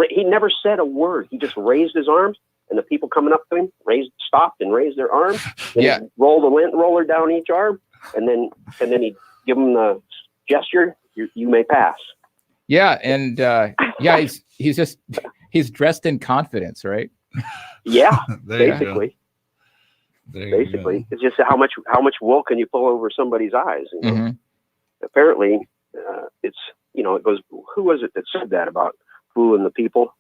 he never said a word. He just raised his arms, and the people coming up to him stopped and raised their arms. Then he'd roll the lint roller down each arm, and then he'd give them the gesture, you may pass. Yeah, and he's dressed in confidence, right? Yeah, basically. Basically, it's just how much wool can you pull over somebody's eyes? You know? Apparently, it's, you know, it goes. Who was it that said that about fooling the people?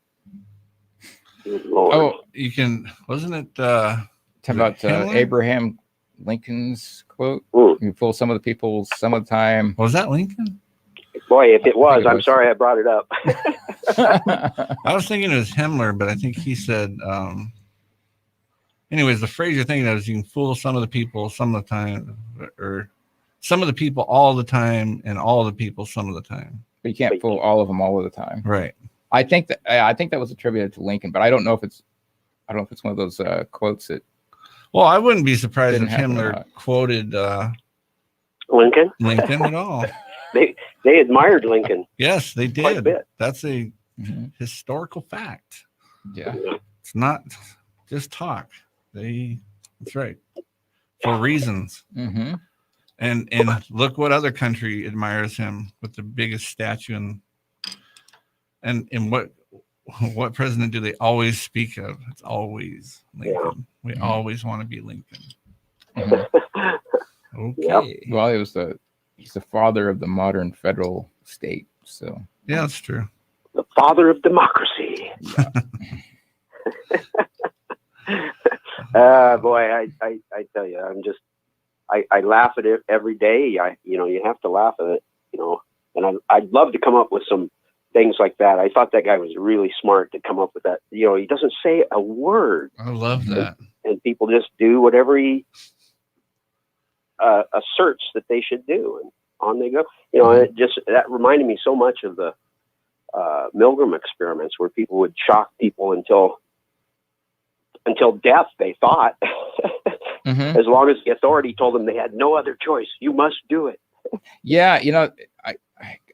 Lord. Oh, you can. Wasn't it? Talk about Abraham Lincoln's quote. You fool some of the people some of the time. Was that Lincoln? Boy, if it was, I'm sorry I brought it up. I was thinking it was Himmler, but I think he said, anyways, the phrase you're thinking of is you can fool some of the people some of the time, or some of the people all the time, and all the people some of the time. But you can't fool all of them all of the time. Right. I think that was attributed to Lincoln, but I don't know if it's one of those quotes that. Well, I wouldn't be surprised if Himmler quoted Lincoln at all. They admired Lincoln. Yes, they did. Quite a bit. That's a historical fact. Yeah. It's not just talk. That's right. For reasons. And look what other country admires him with the biggest statue, and what president do they always speak of? It's always Lincoln. We always want to be Lincoln. Okay. Well, he's the father of the modern federal state. So yeah, that's true. The father of democracy. Boy, I tell you, I laugh at it every day. You have to laugh at it, you know, and I'd love to come up with some things like that. I thought that guy was really smart to come up with that. You know, he doesn't say a word. I love that. And people just do whatever he asserts that they should do, and on they go. You know, that reminded me so much of the Milgram experiments where people would shock people until death, they thought, as long as the authority told them they had no other choice. You must do it. Yeah,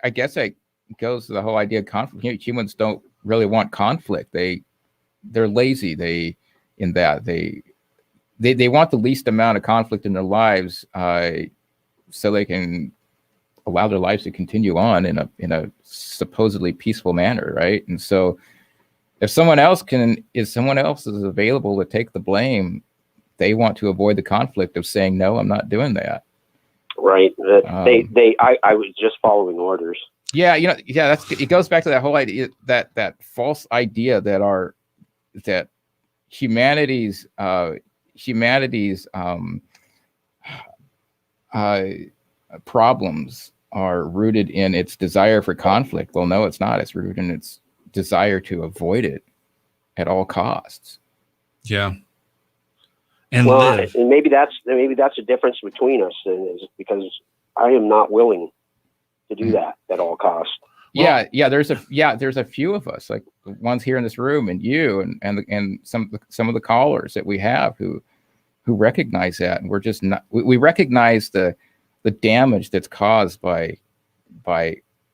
I guess it goes to the whole idea of conflict. Humans don't really want conflict. They're lazy. They want the least amount of conflict in their lives, so they can allow their lives to continue on in a supposedly peaceful manner, right? And so, if someone else is available to take the blame, they want to avoid the conflict of saying, no, I'm not doing that. Right. I was just following orders. Yeah. It goes back to that whole idea, that false idea that humanity's problems are rooted in its desire for conflict. Well, no, it's not. It's rooted in its desire to avoid it at all costs. Yeah. And maybe that's a difference between us, is because I am not willing to do that at all costs. Well, there's a few of us, like the ones here in this room, and you, and some of the callers that we have who recognize that, and we're just not. We recognize the damage that's caused by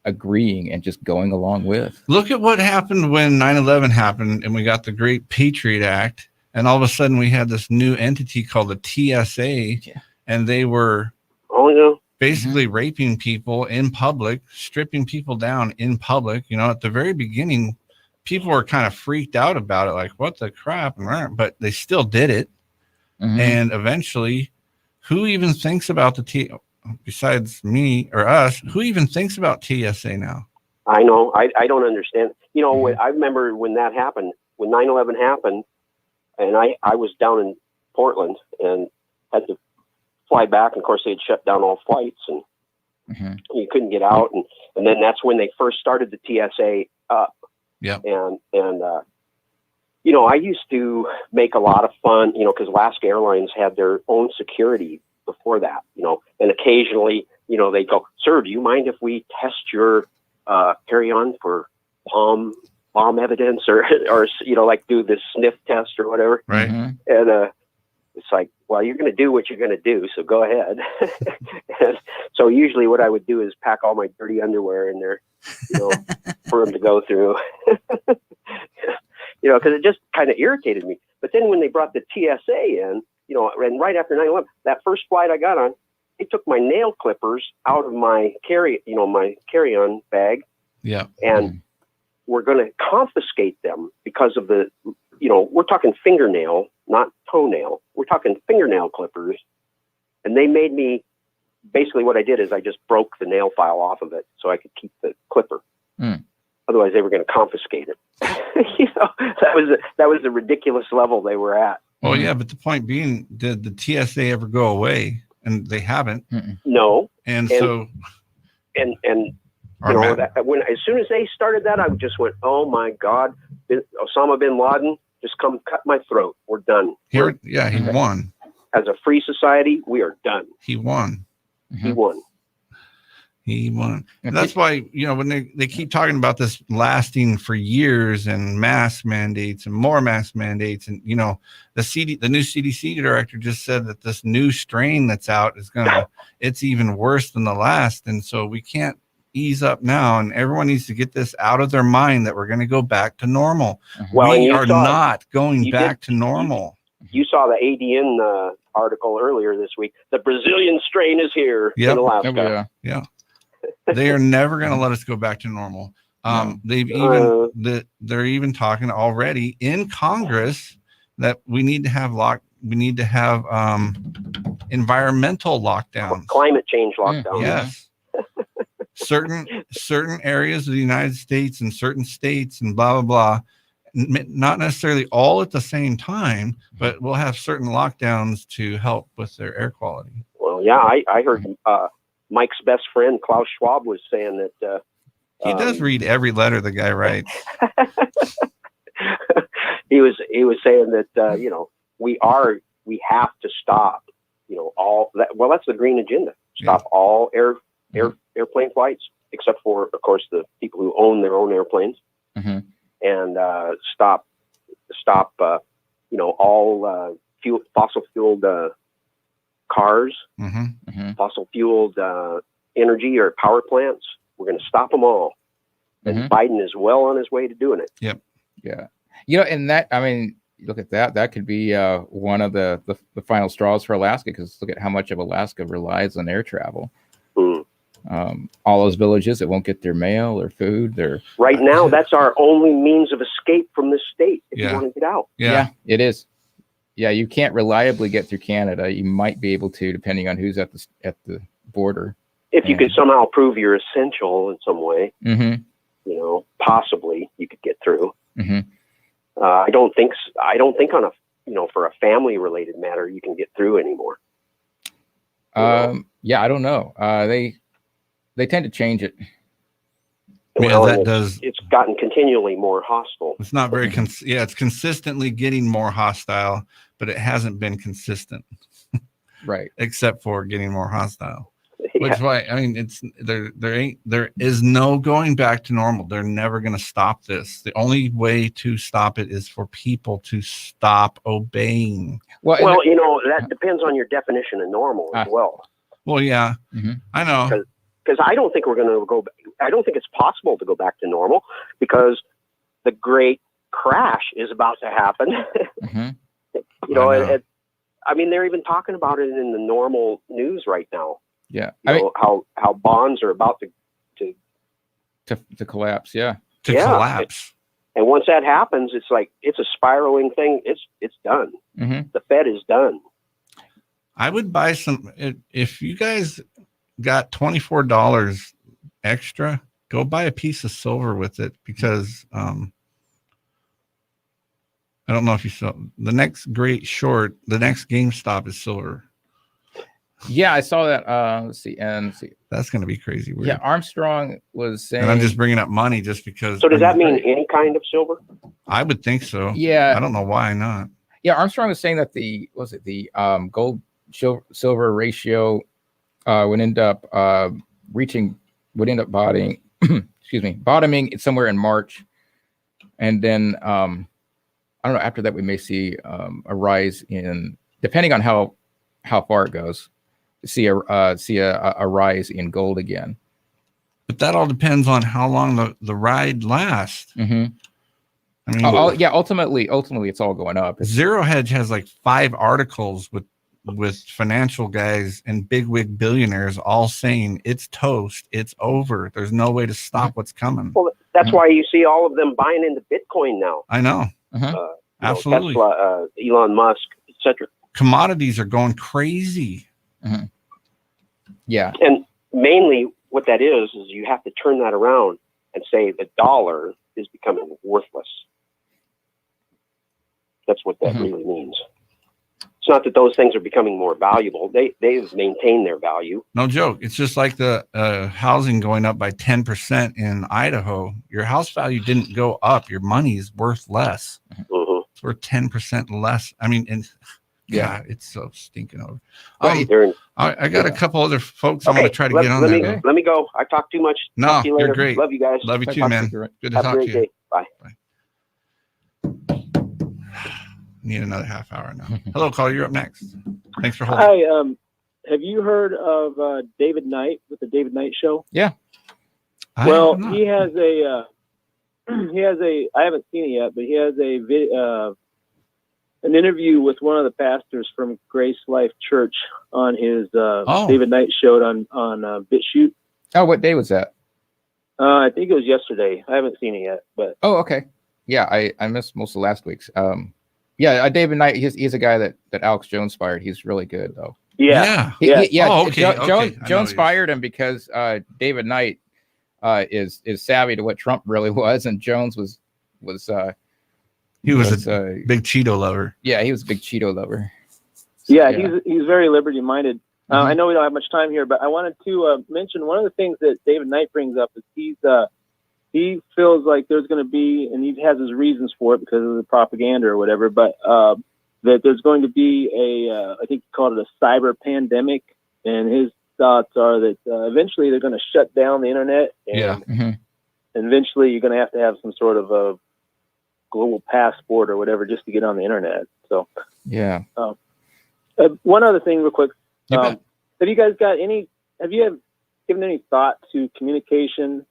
agreeing and just going along with. Look at what happened when 9/11 happened, and we got the Great Patriot Act, and all of a sudden we had this new entity called the TSA, and they were basically raping people in public, stripping people down in public. At the very beginning, people were kind of freaked out about it, like, what the crap? But they still did it. And eventually, who even thinks about besides me or us, who even thinks about TSA now? I know. I don't understand. I remember when that happened, when 9/11 happened, and I was down in Portland and had to fly back. And of course, they had shut down all flights, and you couldn't get out. And then that's when they first started the TSA up. Yeah. And I used to make a lot of fun, because Alaska Airlines had their own security before that, and occasionally, they go, sir, do you mind if we test your carry-on for bomb evidence or like do this sniff test or whatever. Right. And it's like, well, you're going to do what you're going to do, so go ahead. And so usually what I would do is pack all my dirty underwear in there, for them to go through, because it just kind of irritated me. But then when they brought the TSA in, and right after 9/11, that first flight I got on, they took my nail clippers out of my carry-on bag. Yeah. And we're going to confiscate them because of we're talking fingernail, not toenail. We're talking fingernail clippers. And they made me, basically what I did is I just broke the nail file off of it so I could keep the clipper. Otherwise they were going to confiscate it. That was the ridiculous level they were at. Oh yeah, but the point being, did the TSA ever go away? And they haven't. No. And when as soon as they started that, I just went, oh my God, Osama bin Laden, just come cut my throat. We're done. He won. As a free society, we are done. He won. He won. He won. And that's why, when they keep talking about this lasting for years and mask mandates and more mask mandates, and the new CDC director just said that this new strain that's out it's even worse than the last. And so we can't ease up now, and everyone needs to get this out of their mind that we're going to go back to normal. Well, we are not going back to normal. You saw the ADN article earlier this week. The Brazilian strain is here in Alaska. Yeah. They are never going to let us go back to normal. They're even talking already in Congress that we need to have environmental lockdowns, climate change lockdowns. Yes. certain areas of the United States and certain states and blah blah blah, not necessarily all at the same time, but we'll have certain lockdowns to help with their air quality. Well, yeah, I heard Mike's best friend Klaus Schwab was saying that he does read every letter the guy writes. he was saying that we have to stop all that. Well, that's the green agenda. Stop all airplane flights. except for, of course, the people who own their own airplanes, and stop, all fossil fueled cars, fossil fueled energy or power plants. We're going to stop them all. And Biden is well on his way to doing it. Yep. Yeah. And that, I mean, look at that. That could be one of the final straws for Alaska, because look at how much of Alaska relies on air travel. All those villages that won't get their mail or food. Right now, that's our only means of escape from this state if you want to get out. Yeah, it is. Yeah, you can't reliably get through Canada. You might be able to, depending on who's at the border. If you could somehow prove you're essential in some way, possibly you could get through. I don't think on a for a family related matter you can get through anymore. Yeah, I don't know. They tend to change it. Well, it's gotten continually more hostile. It's not very it's consistently getting more hostile, but it hasn't been consistent. Right. Except for getting more hostile. Which is why, I mean, it's there is no going back to normal. They're never going to stop this. The only way to stop it is for people to stop obeying. Well, that depends on your definition of normal as well. Well, yeah, I know. Because I don't think we're going to go. I don't think it's possible to go back to normal, because the great crash is about to happen. I mean, they're even talking about it in the normal news right now. Yeah, how bonds are about to collapse. Yeah, collapse. And once that happens, it's like it's a spiraling thing. It's done. The Fed is done. I would buy some if you guys got $24 extra. Go buy a piece of silver with it, because I don't know if you saw the next great short. The next GameStop is silver. Yeah, I saw that. Let's see. That's going to be crazy weird. Yeah, Armstrong was saying. And I'm just bringing up money just because. So does that mean any kind of silver? I would think so. Yeah. I don't know why not. Yeah, Armstrong was saying that the gold silver ratio would end up bottoming. Bottoming somewhere in March, and then I don't know. After that, we may see a rise in, depending on how far it goes. See a rise in gold again. But that all depends on how long the ride lasts. I mean, ultimately it's all going up. Zero Hedge has like 5 articles with financial guys and bigwig billionaires all saying it's toast, it's over. There's no way to stop what's coming. Well, that's why you see all of them buying into Bitcoin now. I know. Absolutely. Tesla, Elon Musk, etc. Commodities are going crazy. Yeah. And mainly what that is you have to turn that around and say the dollar is becoming worthless. That's what that really means. It's not that those things are becoming more valuable. They've maintained their value. No joke. It's just like the housing going up by 10% in Idaho. Your house value didn't go up. Your money is worth less. It's worth 10% less. I mean, God, it's so stinking over. I got a couple other folks I'm going to try to get on there. Let me go. I talk too much. No, talk to you later. You're great. Love you guys. Love you too, man. Good to Have talk a great to you. Day. Bye. Need another half hour now. Hello, caller. You're up next. Thanks for holding. Hi. Have you heard of David Knight with the David Knight Show? Yeah. Well, he has a. I haven't seen it yet, but he has an interview with one of the pastors from Grace Life Church on his David Knight show on BitChute. Oh, what day was that? I think it was yesterday. I haven't seen it yet, but. Oh, okay. Yeah, I missed most of last week's. David Knight. He's a guy that Alex Jones fired. He's really good though. Yeah. Jones fired him because David Knight is savvy to what Trump really was, and Jones was he was a big Cheeto lover. Yeah, he was a big Cheeto lover. He's very liberty minded. I know we don't have much time here, but I wanted to mention one of the things that David Knight brings up is he feels like there's going to be, and he has his reasons for it because of the propaganda or whatever, but that there's going to be I think he called it a cyber pandemic, and his thoughts are that eventually they're going to shut down the internet, and eventually you're going to have some sort of a global passport or whatever just to get on the internet. So yeah. One other thing, real quick. Have you guys got have you given any thought to communication,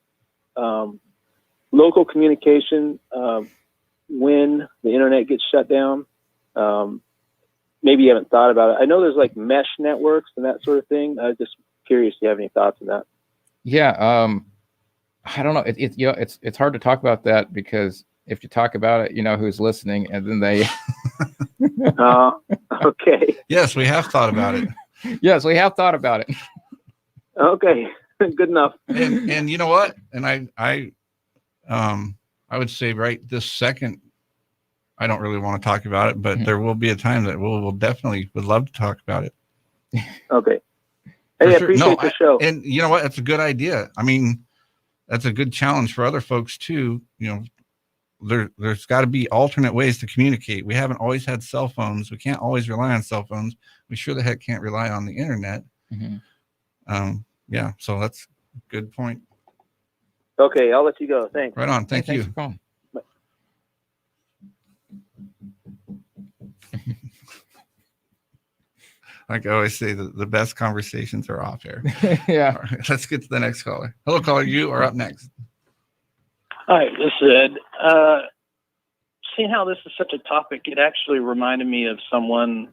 local communication, when the internet gets shut down? Maybe you haven't thought about it. I know there's like mesh networks and that sort of thing. I'm just curious if you have any thoughts on that. Yeah. I don't know. It's hard to talk about that because if you talk about it, you know who's listening, and then they. Okay. Yes, we have thought about it. Yes, we have thought about it. Okay, good enough. And you know what? And I would say right this second, I don't really want to talk about it, but there will be a time that we'll definitely would love to talk about it. Okay. Hey, I appreciate the show. And you know what? That's a good idea. I mean, that's a good challenge for other folks too. You know, there's got to be alternate ways to communicate. We haven't always had cell phones. We can't always rely on cell phones. We sure the heck can't rely on the internet. Yeah, so that's a good point. Okay, I'll let you go. Thanks. Right on. Thank you. Thanks for calling. Like I always say, the best conversations are off air. Yeah. All right, let's get to the next caller. Hello, caller. You are up next. Hi, this is Ed. Seeing how this is such a topic, it actually reminded me of someone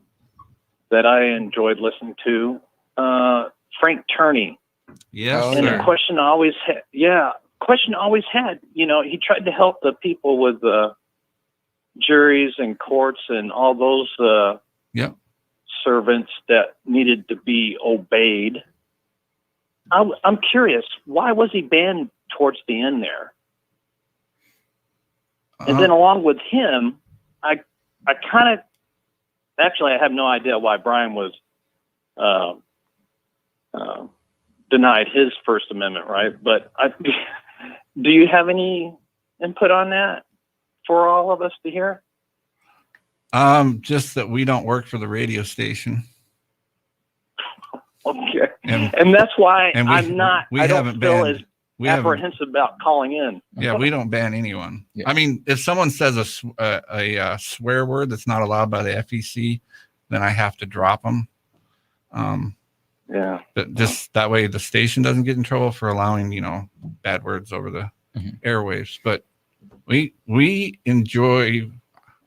that I enjoyed listening to, Frank Turney. Yes, and the question I always had, you know, he tried to help the people with juries and courts and all those servants that needed to be obeyed. I'm curious, why was he banned towards the end there? And then along with him, I kind of, actually, I have no idea why Brian was denied his First Amendment right. But do you have any input on that for all of us to hear? Just that we don't work for the radio station. Okay. And that's why and I don't feel as apprehensive about calling in. Yeah, we don't ban anyone. I mean, if someone says a swear word that's not allowed by the FEC, then I have to drop them. But just that way the station doesn't get in trouble for allowing, you know, bad words over the airwaves. But we enjoy,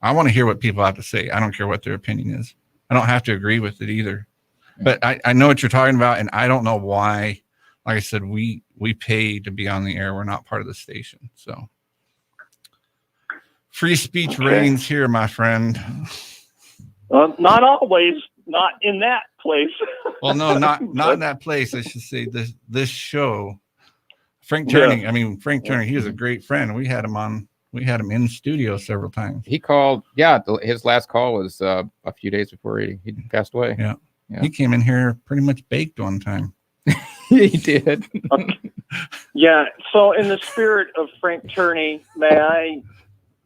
I want to hear what people have to say. I don't care what their opinion is. I don't have to agree with it either. But I know what you're talking about, and I don't know why. Like I said, we pay to be on the air. We're not part of the station. So free speech reigns here, my friend. Not always, not in that place. Well, no, not in that place. I should say this show. Frank Turney. I mean, Frank Turney, he was a great friend. We had him in studio several times. He called, his last call was a few days before he passed away. Yeah. He came in here pretty much baked one time. He did. Yeah. So in the spirit of Frank Turney, may I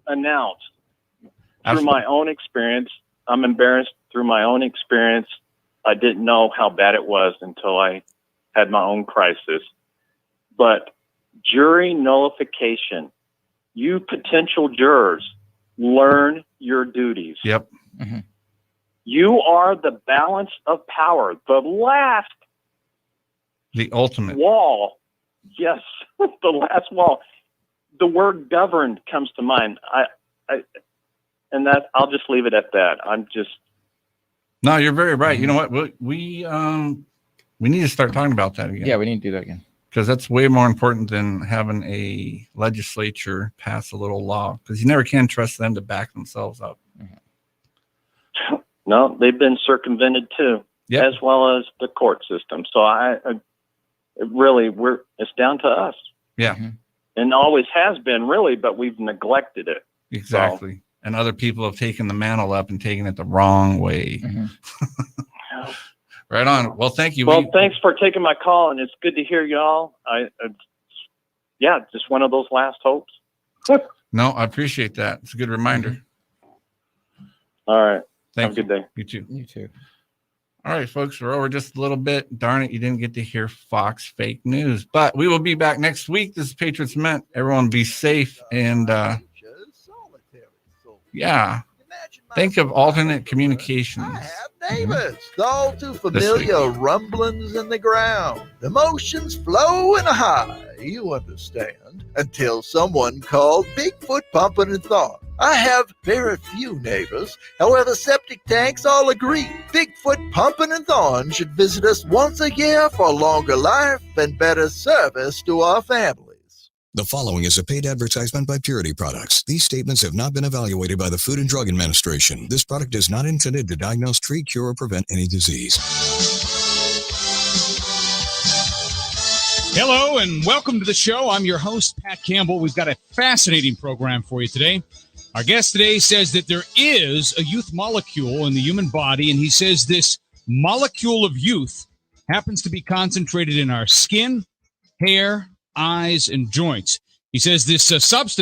announce through my own experience, I'm embarrassed through my own experience. I didn't know how bad it was until I had my own crisis. But jury nullification, you potential jurors, learn your duties. Yep. You are the balance of power, the ultimate wall. Yes, the last wall. The word governed comes to mind. And that I'll just leave it at that. No, you're very right. You know what? We need to start talking about that again. Yeah, we need to do that again. Because that's way more important than having a legislature pass a little law. Because you never can trust them to back themselves up. No, they've been circumvented too, as well as the court system. So it's down to us. Yeah. And always has been, really, but we've neglected it. Exactly. And other people have taken the mantle up and taken it the wrong way. Right on. Well, thank you. Well, thanks for taking my call, and it's good to hear y'all. Just one of those last hopes. No, I appreciate that. It's a good reminder. All right. Thank Have a good day. You too. You too. All right, folks, we're over just a little bit. Darn it, you didn't get to hear Fox fake news. But we will be back next week. This is Patriots Meant. Everyone be safe. And, yeah, think of alternate communications. Neighbors, all too familiar rumblings in the ground. Emotions flowing high, you understand, until someone called Bigfoot Pumping and Thawing. I have very few neighbors. However, septic tanks all agree Bigfoot Pumping and Thawing should visit us once a year for longer life and better service to our families. The following is a paid advertisement by Purity Products. These statements have not been evaluated by the Food and Drug Administration. This product is not intended to diagnose, treat, cure, or prevent any disease. Hello and welcome to the show. I'm your host, Pat Campbell. We've got a fascinating program for you today. Our guest today says that there is a youth molecule in the human body, and he says this molecule of youth happens to be concentrated in our skin, hair, eyes, and joints. He says this substance